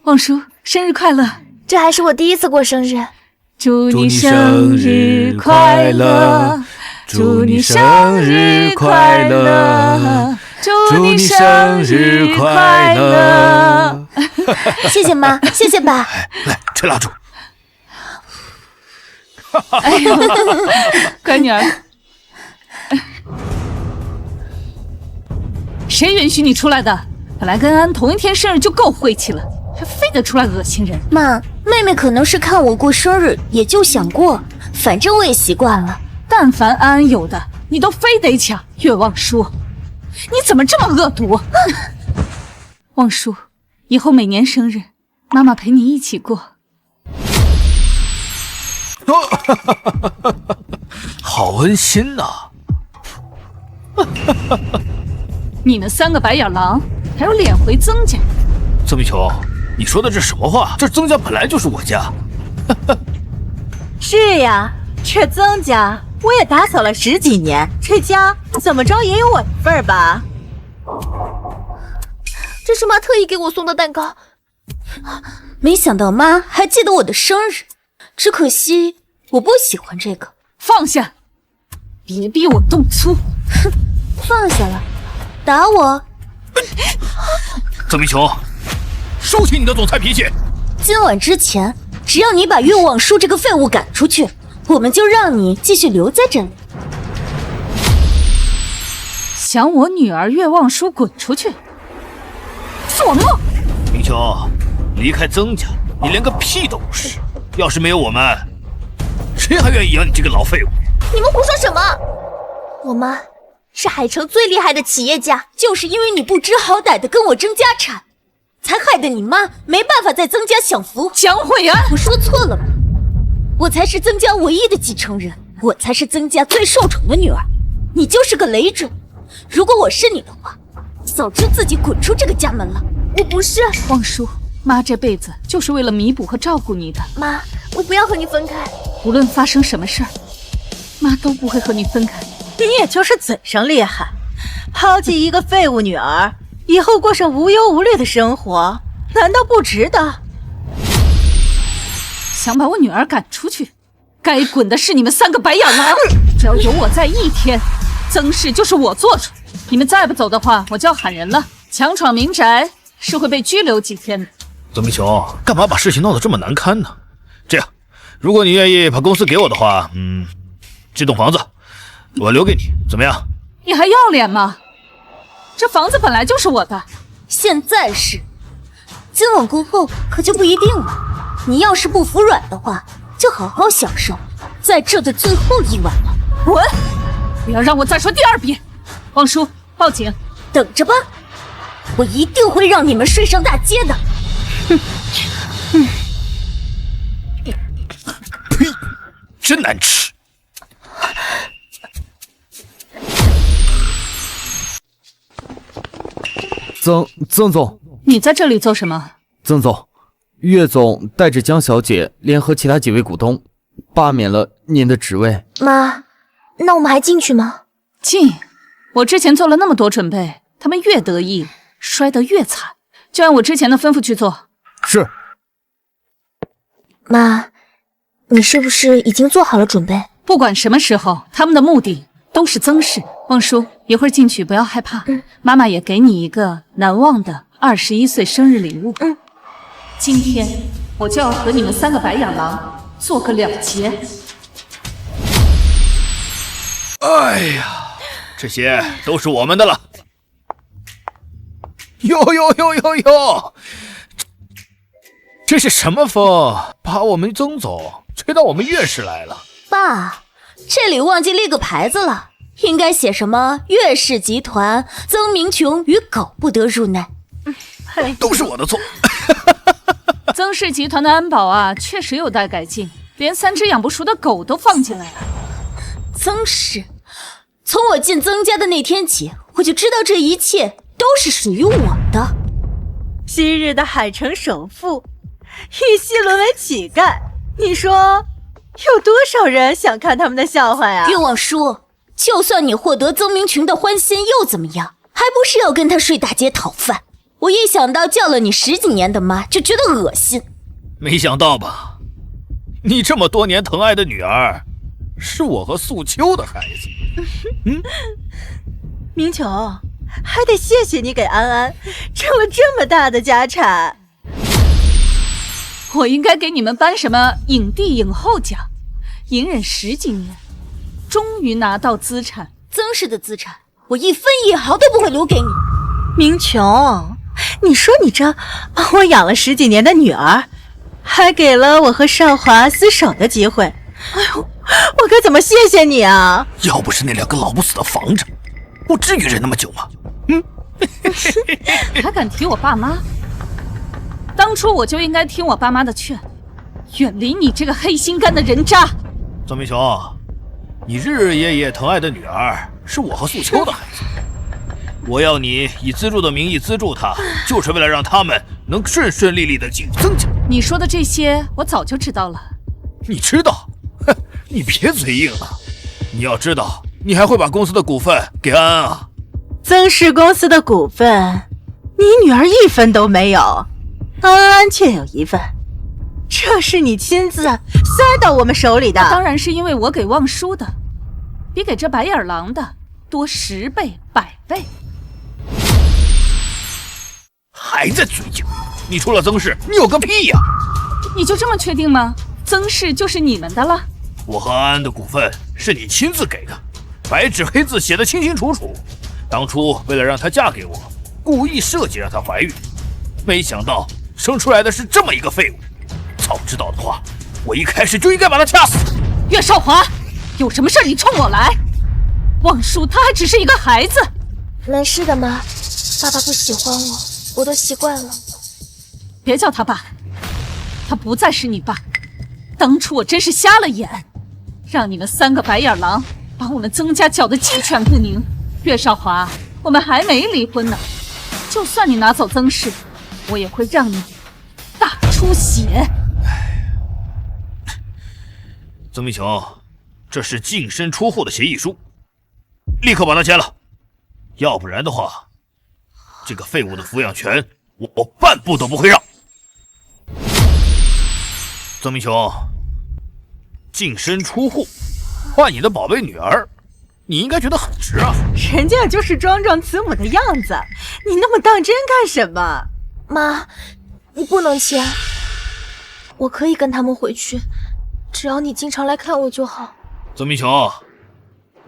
旺叔，生日快乐！这还是我第一次过生日。祝你生日快乐！祝你生日快乐！祝你生日快乐！谢谢妈，谢谢爸。来，吹蜡烛。哎呦，乖女儿，谁允许你出来的？本来跟安同一天生日就够晦气了，还非得出来恶心人。妈，妹妹可能是看我过生日，也就想过，反正我也习惯了。但凡安安有的，你都非得抢。岳望叔，你怎么这么恶毒？望叔，以后每年生日，妈妈陪你一起过。好温馨呐！你那3个白眼狼还有脸回曾家？曾明琼，你说的这什么话？这曾家本来就是我家。是呀，这曾家我也打扫了10几年，这家怎么着也有我一份儿吧？这是妈特意给我送的蛋糕，没想到妈还记得我的生日，只可惜我不喜欢这个。放下，别逼我动粗！哼，放下了，打我！曾明琼，收起你的总裁脾气。今晚之前，只要你把岳望舒这个废物赶出去，我们就让你继续留在这里。想我女儿岳望舒滚出去？做梦！明琼，离开曾家，你连个屁都不是。要是没有我们，谁还愿意养你这个老废物？你们胡说什么？我妈是海城最厉害的企业家，就是因为你不知好歹的跟我争家产，才害得你妈没办法在曾家享福。江慧安，我说错了吗？我才是曾家唯一的继承人，我才是曾家最受宠的女儿。你就是个累赘。如果我是你的话，早就自己滚出这个家门了。我不是汪叔，妈这辈子就是为了弥补和照顾你的。妈，我不要和你分开。无论发生什么事儿，妈都不会和你分开。你也就是嘴上厉害，抛弃一个废物女儿，以后过上无忧无虑的生活，难道不值得？想把我女儿赶出去，该滚的是你们3个白眼狼！只要有我在一天，曾氏就是我做主。你们再不走的话，我就要喊人了。强闯民宅是会被拘留几天的。曾明琼，干嘛把事情闹得这么难堪呢？这样，如果你愿意把公司给我的话，这栋房子我留给你，怎么样？你还要脸吗？这房子本来就是我的，现在是，今晚过后可就不一定了。你要是不服软的话，就好好享受在这的最后一晚了。滚！不要让我再说第2遍。汪叔，报警！等着吧，我一定会让你们睡上大街的。呸！真难吃。曾总，你在这里做什么？曾总，岳总带着江小姐联合其他几位股东，罢免了您的职位。妈，那我们还进去吗？进！我之前做了那么多准备，他们越得意，摔得越惨。就按我之前的吩咐去做。是。妈，你是不是已经做好了准备？不管什么时候，他们的目的都是曾氏。汪叔，一会儿进去不要害怕。妈妈也给你一个难忘的21岁生日礼物。今天我就要和你们3个白眼狼做个了结。哎呀，这些都是我们的了。哟，这是什么风？把我们曾总吹到我们岳氏来了。爸，这里忘记立个牌子了，应该写什么岳氏集团曾明琼与狗不得入内。都是我的错。曾氏集团的安保啊，确实有待改进，连3只养不熟的狗都放进来了。曾氏，从我进曾家的那天起，我就知道这一切都是属于我的。昔日的海城首富，一夕沦为乞丐，你说有多少人想看他们的笑话呀？岳望叔，就算你获得曾明琼的欢心又怎么样？还不是要跟他睡大街讨饭？我一想到叫了你10几年的妈，就觉得恶心。没想到吧，你这么多年疼爱的女儿，是我和素秋的孩子。明琼，还得谢谢你给安安挣了这么大的家产。我应该给你们颁什么影帝影后奖？隐忍10几年，终于拿到资产。曾氏的资产，我1分1毫都不会留给你。明琼，你说你这帮我养了10几年的女儿，还给了我和少华厮守的机会。哎呦，我该怎么谢谢你啊？要不是那2个老不死的防着，我至于忍那么久吗？还敢提我爸妈？当初我就应该听我爸妈的劝，远离你这个黑心肝的人渣。曾明琼，你日日夜夜疼爱的女儿是我和素秋的孩子，我要你以资助的名义资助她，就是为了让他们能顺顺利利的进入曾家。你说的这些我早就知道了。你知道？哼，你别嘴硬了。你要知道，你还会把公司的股份给安安啊。曾氏公司的股份，你女儿1分都没有，安安却有1份，这是你亲自塞到我们手里的。当然是因为我给望叔的，比给这白眼狼的多10倍、100倍。还在嘴硬？你除了曾氏，你有个屁呀！你就这么确定吗？曾氏就是你们的了？我和安安的股份是你亲自给的，白纸黑字写得清清楚楚。当初为了让她嫁给我，故意设计让她怀孕，没想到生出来的是这么一个废物。早知道的话，我一开始就应该把她掐死。岳少华，有什么事你冲我来。望叔他还只是一个孩子。没事的妈，爸爸不喜欢我，我都习惯了。别叫他爸，他不再是你爸。当初我真是瞎了眼，让你们3个白眼狼把我们曾家搅得鸡犬不宁。岳少华，我们还没离婚呢，就算你拿走曾氏，我也会让你大出血。曾明琼，这是净身出户的协议书，立刻把它签了，要不然的话，这个废物的抚养权我半步都不会让。曾明琼，净身出户换你的宝贝女儿，你应该觉得很值啊。人家就是装装慈母的样子，你那么当真干什么？妈，你不能签，我可以跟他们回去，只要你经常来看我就好。曾明琼，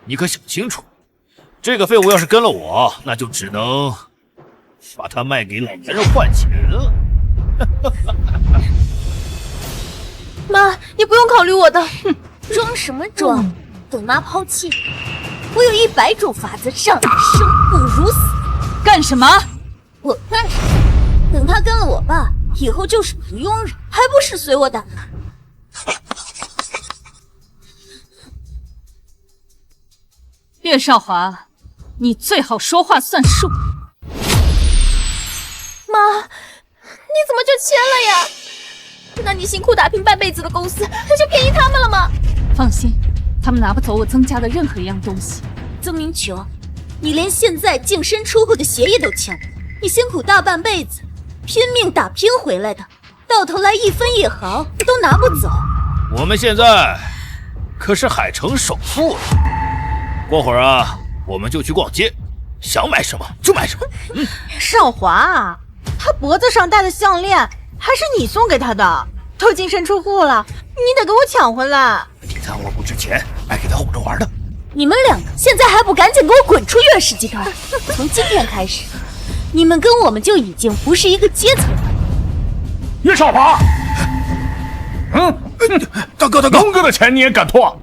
你可想清楚，这个废物要是跟了我，那就只能把他卖给老男人换钱了。妈，你不用考虑我的。哼，装什么装？等妈抛弃，我有100种法子让你生不如死。干什么？我干什么？等他跟了我爸，以后就是不佣人，还不是随我打？岳少华，你最好说话算数。妈，你怎么就签了呀？那你辛苦打拼半辈子的公司，那就便宜他们了吗？放心，他们拿不走我曾家的任何一样东西。曾明琼，你连现在净身出户的协议都签了，你辛苦大半辈子，拼命打拼回来的，到头来1分1毫都拿不走。我们现在可是海城首富了，过会儿啊，我们就去逛街，想买什么就买什么。少华，他脖子上戴的项链还是你送给他的，都净身出户了，你得给我抢回来。地摊我不值钱，爱给他哄着玩的。你们2个现在还不赶紧给我滚出岳氏集团！从今天开始，你们跟我们就已经不是一个阶层了。岳少华，大哥，龙哥的钱你也敢拖？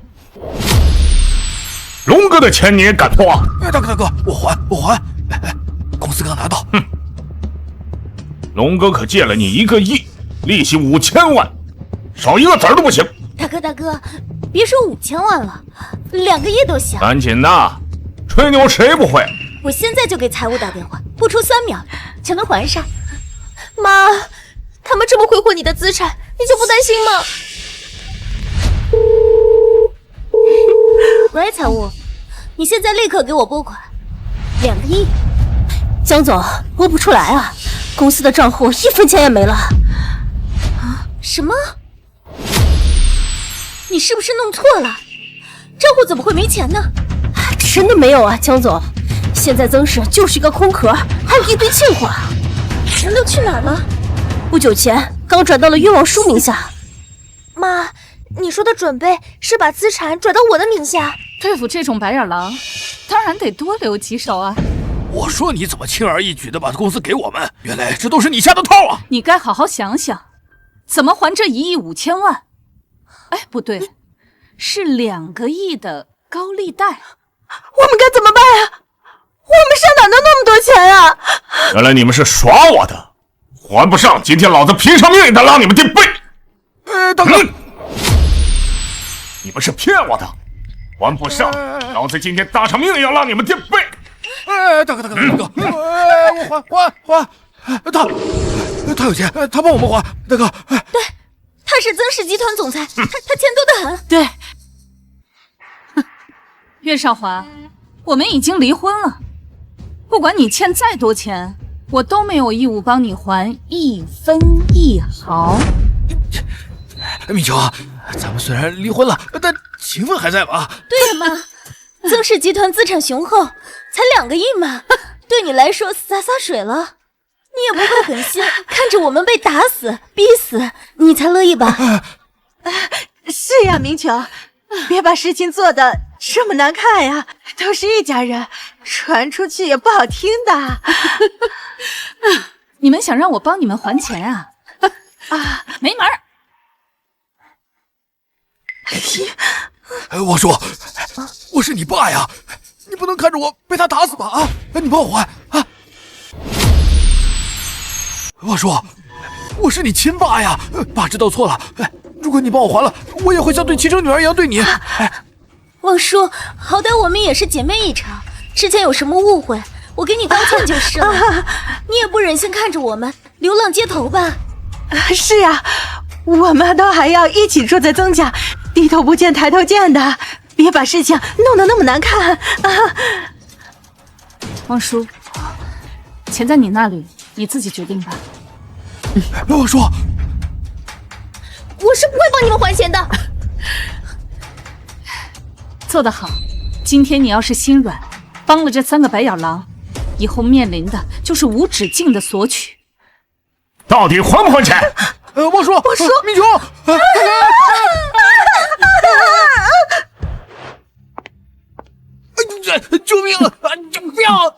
龙哥的钱你也敢拖？大哥，我还，公司刚拿到。龙哥可借了你1个亿，利息5000万，少一个子儿都不行。大哥，别说5000万了，2个亿都行。赶紧的，吹牛谁不会？我现在就给财务打电话，不出3秒就能还上。妈，他们这么挥霍你的资产，你就不担心吗？喂，财务，你现在立刻给我拨款2个亿。江总，拨不出来啊，公司的账户1分钱也没了。什么？你是不是弄错了？账户怎么会没钱呢？真的没有啊，江总，现在曾氏就是一个空壳，还有一堆欠款。钱都去哪儿了？不久前刚转到了愿望书名下。妈，你说的准备是把资产转到我的名下？对付这种白眼狼，当然得多留几手啊。我说你怎么轻而易举的把公司给我们？原来这都是你下的套啊！你该好好想想，怎么还这1亿5千万？哎，不对，是2个亿的高利贷。我们该怎么办呀？我们上哪弄那么多钱啊？原来你们是耍我的，还不上，今天老子拼上命也得拉你们垫背。大哥，你们是骗我的，还不上，老子今天搭上命也要拉你们垫背。大哥，我还，他有钱，他帮我们还，大哥。对，他是曾氏集团总裁，他钱多得很。对，岳少华，我们已经离婚了，不管你欠再多钱，我都没有义务帮你还1分1毫。米琼，咱们虽然离婚了，但情分还在吧？对嘛，曾氏集团资产雄厚，才2个亿嘛，对你来说洒水了，你也不会狠心看着我们被打死、逼死，你才乐意吧？是呀，明琼，别把事情做得这么难看呀，都是一家人，传出去也不好听的。你们想让我帮你们还钱啊？没门儿！我说，我是你爸呀，你不能看着我被他打死吧？啊，你帮我还啊！我说，我是你亲爸呀，爸知道错了，如果你帮我还了，我也会像对亲生女儿一样对你。望叔，好歹我们也是姐妹一场，之前有什么误会，我给你道歉就是了。你也不忍心看着我们流浪街头吧？是呀，我们都还要一起住在曾家，低头不见抬头见的，别把事情弄得那么难看啊！望叔，钱在你那里，你自己决定吧。我说，我是不会帮你们还钱的。做得好，今天你要是心软，帮了这3个白眼狼，以后面临的就是无止境的索取。到底还不还钱？我说，明琼，救命啊！你不要！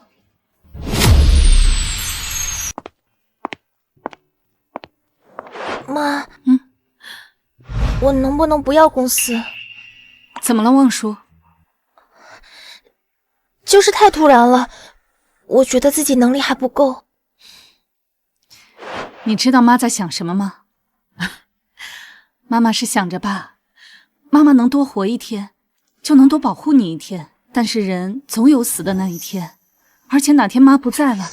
妈，我能不能不要公司？怎么了，望叔？就是太突然了，我觉得自己能力还不够。你知道妈在想什么吗？妈妈是想着吧，妈妈能多活一天，就能多保护你一天。但是人总有死的那一天，而且哪天妈不在了，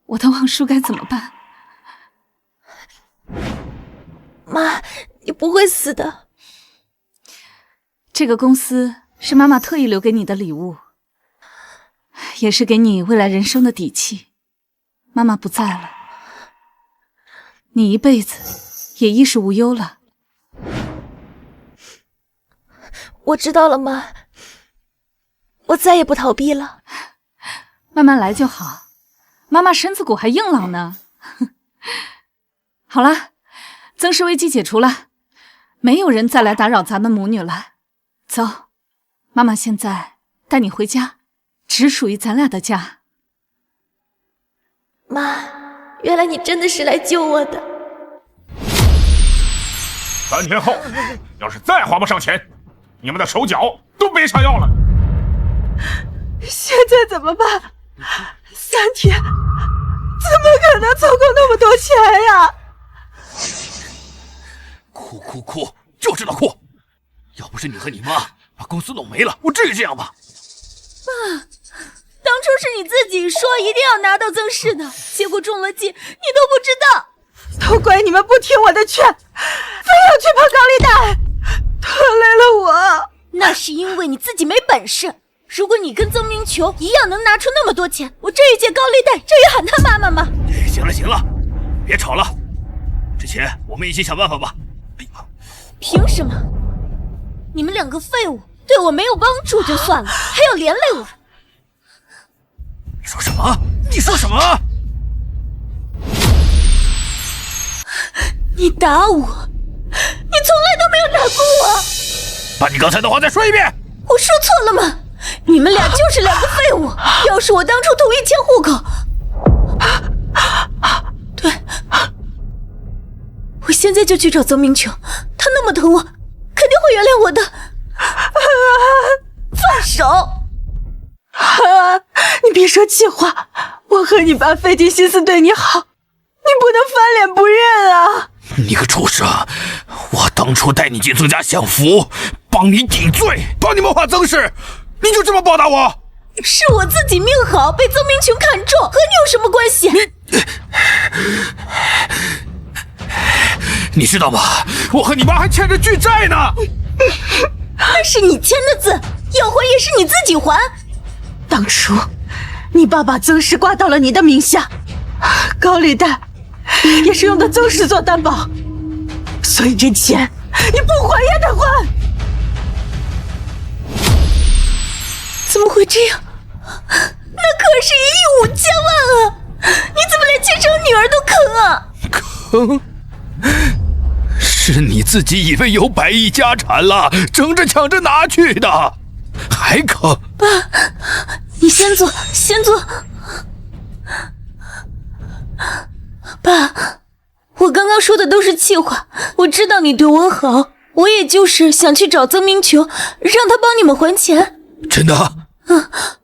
我的望叔该怎么办？妈，你不会死的。这个公司是妈妈特意留给你的礼物，也是给你未来人生的底气。妈妈不在了，你一辈子也衣食无忧了。我知道了，妈，我再也不逃避了。慢慢来就好，妈妈身子骨还硬朗呢。好了，曾氏危机解除了，没有人再来打扰咱们母女了。走，妈妈现在带你回家，只属于咱俩的家。妈，原来你真的是来救我的。3天后，要是再还不上钱，你们的手脚都没啥要了。现在怎么办？3天，怎么可能凑够那么多钱呀？哭，就知道哭！要不是你和你妈把公司弄没了，我至于这样吗？爸，当初是你自己说一定要拿到曾氏的，结果中了计，你都不知道。都怪你们不听我的劝，非要去碰高利贷，拖累了我。那是因为你自己没本事。如果你跟曾明琼一样能拿出那么多钱，我至于借高利贷，至于喊他妈妈吗？行了，别吵了，这钱我们一起想办法吧。凭什么？你们2个废物对我没有帮助就算了，还要连累我。你说什么？你打我，你从来都没有打过我。把你刚才的话再说一遍。我说错了吗？你们俩就是2个废物。要是我当初同意迁户口，对，我现在就去找曾明琼，他那么疼我，肯定会原谅我的。放手！你别说气话，我和你爸费尽心思对你好，你不能翻脸不认啊！你个畜生！我当初带你进曾家享福，帮你顶罪，帮你谋划曾氏，你就这么报答我？是我自己命好，被曾明琼看中，和你有什么关系？你知道吗？我和你妈还欠着巨债呢。那是你签的字，要还也是你自己还。当初你爸把曾氏挂到了你的名下，高利贷也是用的曾氏做担保，所以这钱你不还也得还。怎么会这样？那可是1亿5千万啊！你怎么连亲生女儿都坑啊？坑？是你自己以为有100亿家产了，争着抢着拿去的，还坑？爸，你先坐。爸，我刚刚说的都是气话，我知道你对我好，我也就是想去找曾明琼，让他帮你们还钱。真的？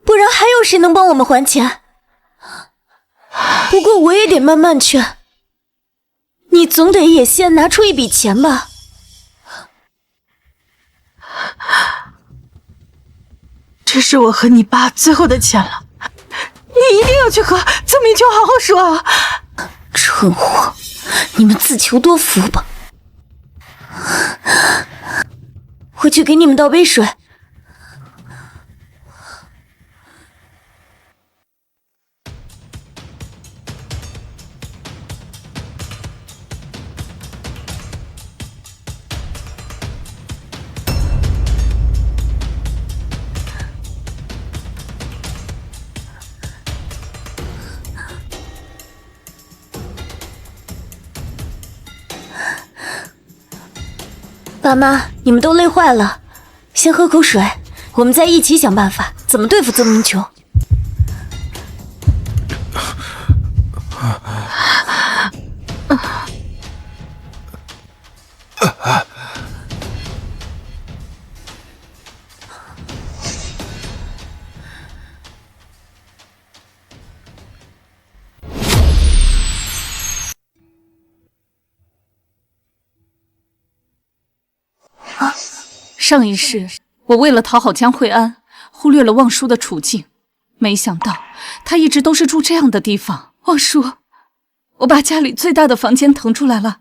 不然还有谁能帮我们还钱？不过我也得慢慢劝。你总得也先拿出一笔钱吧？这是我和你爸最后的钱了，你一定要去和曾明秋好好说啊！蠢货，你们自求多福吧。我去给你们倒杯水。爸妈，你们都累坏了，先喝口水，我们再一起想办法怎么对付曾明琼。上一世，我为了讨好江惠安，忽略了望舒的处境，没想到他一直都是住这样的地方。望舒，我把家里最大的房间腾出来了，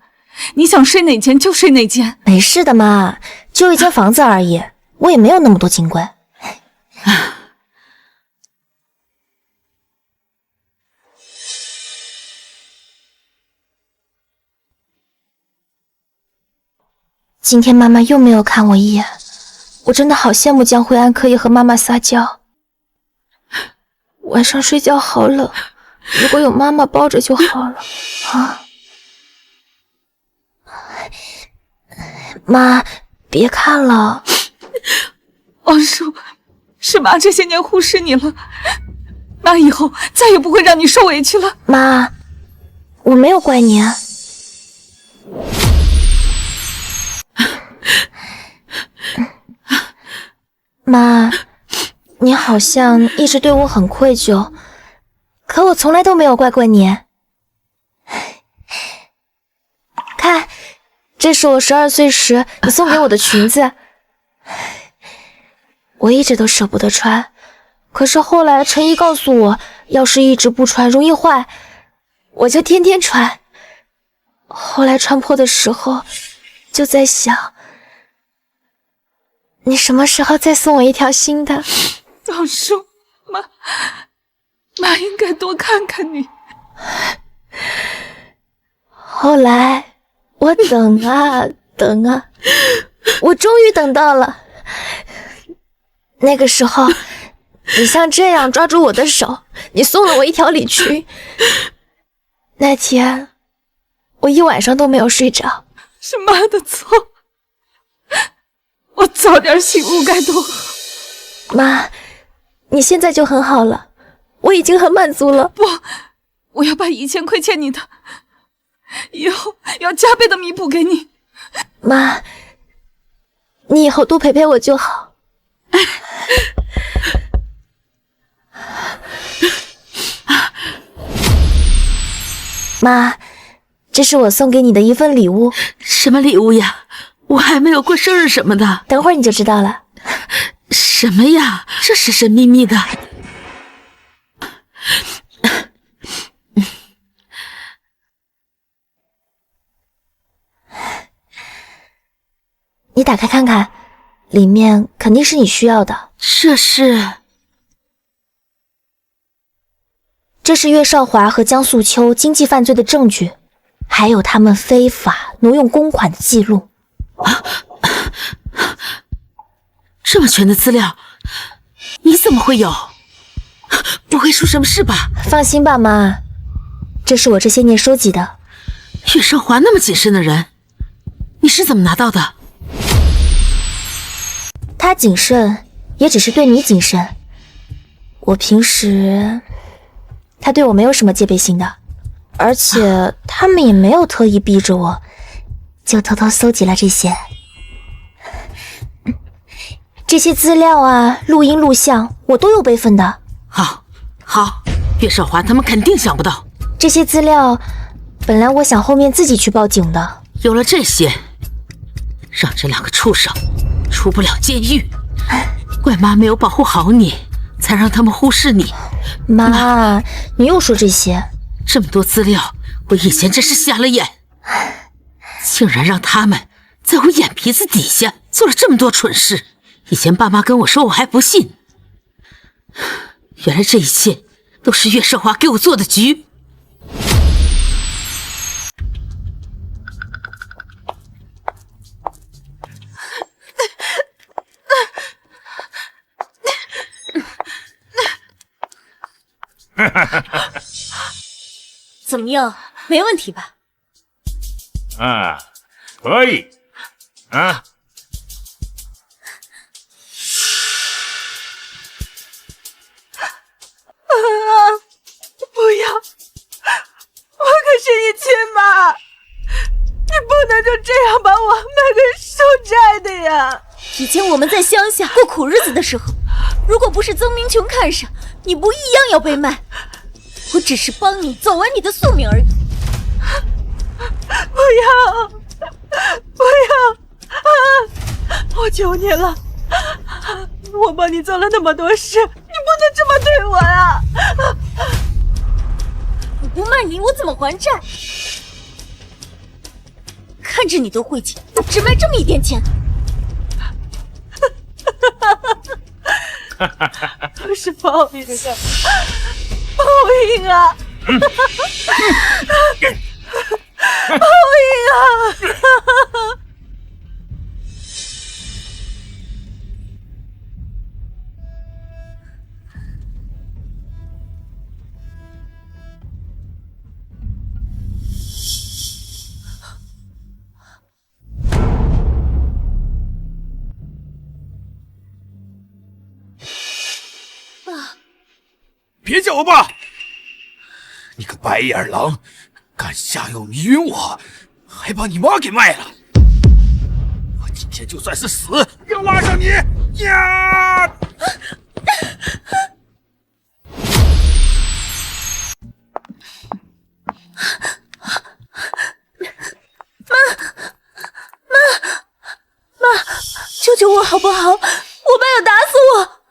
你想睡哪间就睡哪间。没事的嘛，就一间房子而已，我也没有那么多金龟。今天妈妈又没有看我一眼，我真的好羡慕江惠安可以和妈妈撒娇。晚上睡觉好冷，如果有妈妈抱着就好了啊！妈，别看了。望舒，是妈这些年忽视你了，妈以后再也不会让你受委屈了。妈，我没有怪你啊。妈，你好像一直对我很愧疚，可我从来都没有怪过你。看，这是我12岁时你送给我的裙子，我一直都舍不得穿，可是后来陈姨告诉我，要是一直不穿容易坏，我就天天穿。后来穿破的时候，就在想，你什么时候再送我一条新的？望舒，妈应该多看看你。后来我等啊等啊，我终于等到了。那个时候，你像这样抓住我的手，你送了我一条礼裙。那天，我一晚上都没有睡着。是妈的错，我早点醒悟该多好。妈，你现在就很好了，我已经很满足了。不，我要把以前亏欠你的，以后要加倍的弥补给你。妈，你以后多陪陪我就好。妈，这是我送给你的一份礼物。什么礼物呀？我还没有过生日什么的。等会儿你就知道了。什么呀？这神神秘秘的。你打开看看，里面肯定是你需要的。这是岳少华和江素秋经济犯罪的证据，还有他们非法挪用公款的记录。这么全的资料，你怎么会有？不会出什么事吧？放心吧，妈，这是我这些年收集的。岳少华那么谨慎的人，你是怎么拿到的？他谨慎，也只是对你谨慎。我平时，他对我没有什么戒备心的，而且他们也没有特意逼着我，就偷偷搜集了这些。这些资料啊，录音录像，我都有备份的。好，岳少华他们肯定想不到。这些资料本来我想后面自己去报警的。有了这些，让这两个畜生出不了监狱，怪妈没有保护好你，才让他们忽视你。妈，你又说这些？这么多资料，我以前真是瞎了眼，竟然让他们在我眼皮子底下做了这么多蠢事。以前爸妈跟我说，我还不信，原来这一切都是岳少华给我做的局。怎么样？没问题吧？啊，可以啊。不要！我可是你亲妈，你不能就这样把我卖给收债的呀！以前我们在乡下过苦日子的时候，如果不是曾明琼看上，你不一样要被卖。我只是帮你走完你的宿命而已。不要！不要！我求你了，我帮你做了那么多事，你不能这么对我呀！我不卖你，我怎么还债？看着你都晦气，只卖这么一点钱。都是报应啊！报应啊！报应啊！别叫我爸！你个白眼狼，敢下药迷晕我，还把你妈给卖了！我今天就算是死，也要挖上你！呀！妈，救救我好不好？我爸要打死我！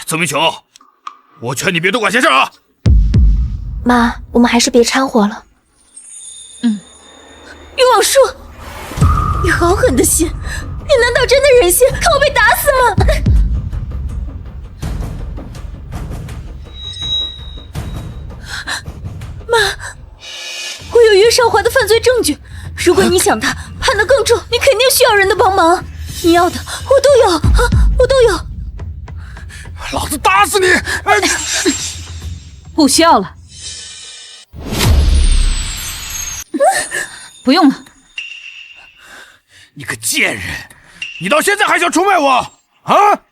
曾明琼，我劝你别多管闲事啊！妈，我们还是别掺和了。岳望舒，你好狠的心！你难道真的忍心看我被打死吗？妈，我有岳少华的犯罪证据，如果你想他判得更重，你肯定需要人的帮忙。你要的我都有啊，我都有。老子打死你！不需要了，不用了。你个贱人，你到现在还想出卖我啊？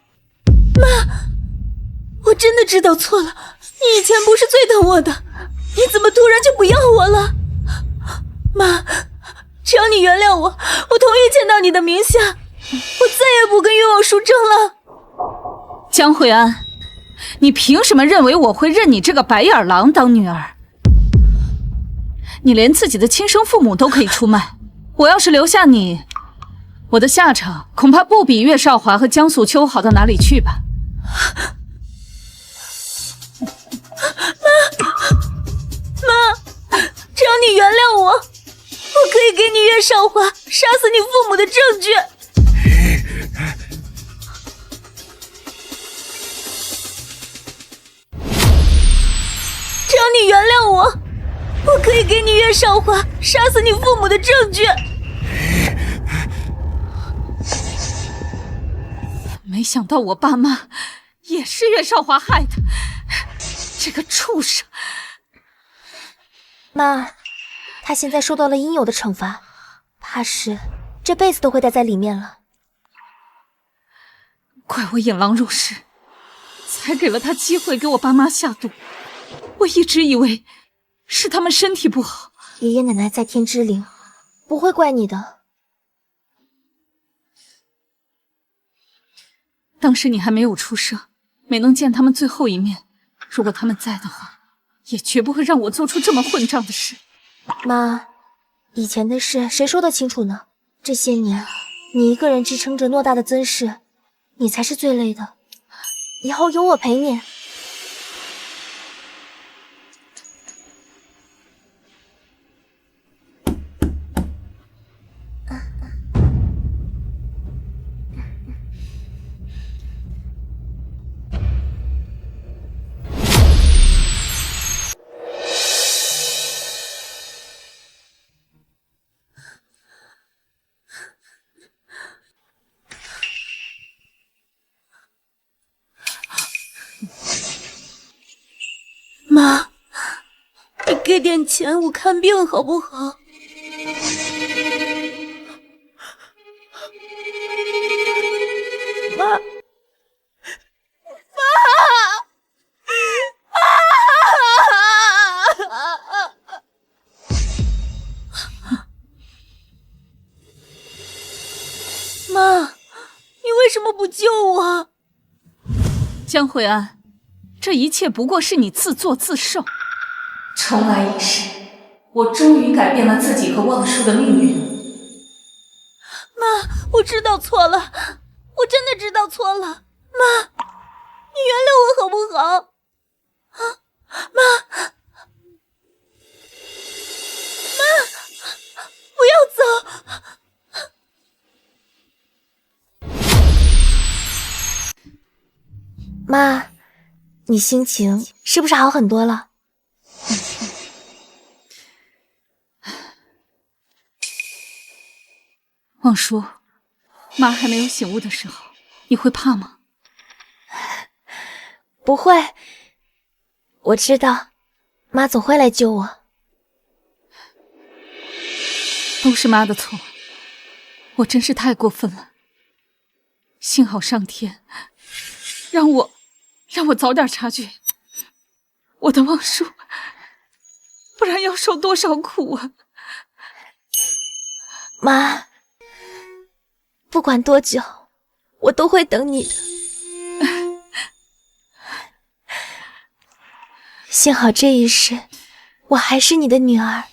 我真的知道错了，你以前不是最疼我的，你怎么突然就不要我了？妈，只要你原谅我，我同意见到你的名下，我再也不跟岳望舒争了。江慧安，你凭什么认为我会认你这个白眼狼当女儿？你连自己的亲生父母都可以出卖，我要是留下你，我的下场恐怕不比岳少华和江素秋好到哪里去吧。妈，只要你原谅我，我可以给你岳少华杀死你父母的证据。只要你原谅我，我可以给你岳少华杀死你父母的证据。没想到我爸妈也是岳少华害的，这个畜生！妈，他现在受到了应有的惩罚，怕是这辈子都会待在里面了。怪我引狼入室，才给了他机会给我爸妈下毒。我一直以为是他们身体不好。爷爷奶奶在天之灵，不会怪你的。当时你还没有出生，没能见他们最后一面。如果他们在的话，也绝不会让我做出这么混账的事。妈，以前的事谁说得清楚呢？这些年，你一个人支撑着偌大的曾氏，你才是最累的。以后有我陪你。妈，你给点钱我看病好不好？妈，妈，你为什么不救我？江惠安，这一切不过是你自作自受。重来一世，我终于改变了自己和望舒的命运。妈，我知道错了，我真的知道错了。妈，你原谅我好不好？啊，妈，不要走！妈，你心情是不是好很多了？望舒，妈还没有醒悟的时候，你会怕吗？不会，我知道，妈总会来救我。都是妈的错，我真是太过分了。幸好上天让我早点察觉，我的望舒，不然要受多少苦啊！妈，不管多久，我都会等你的。幸好这一世，我还是你的女儿。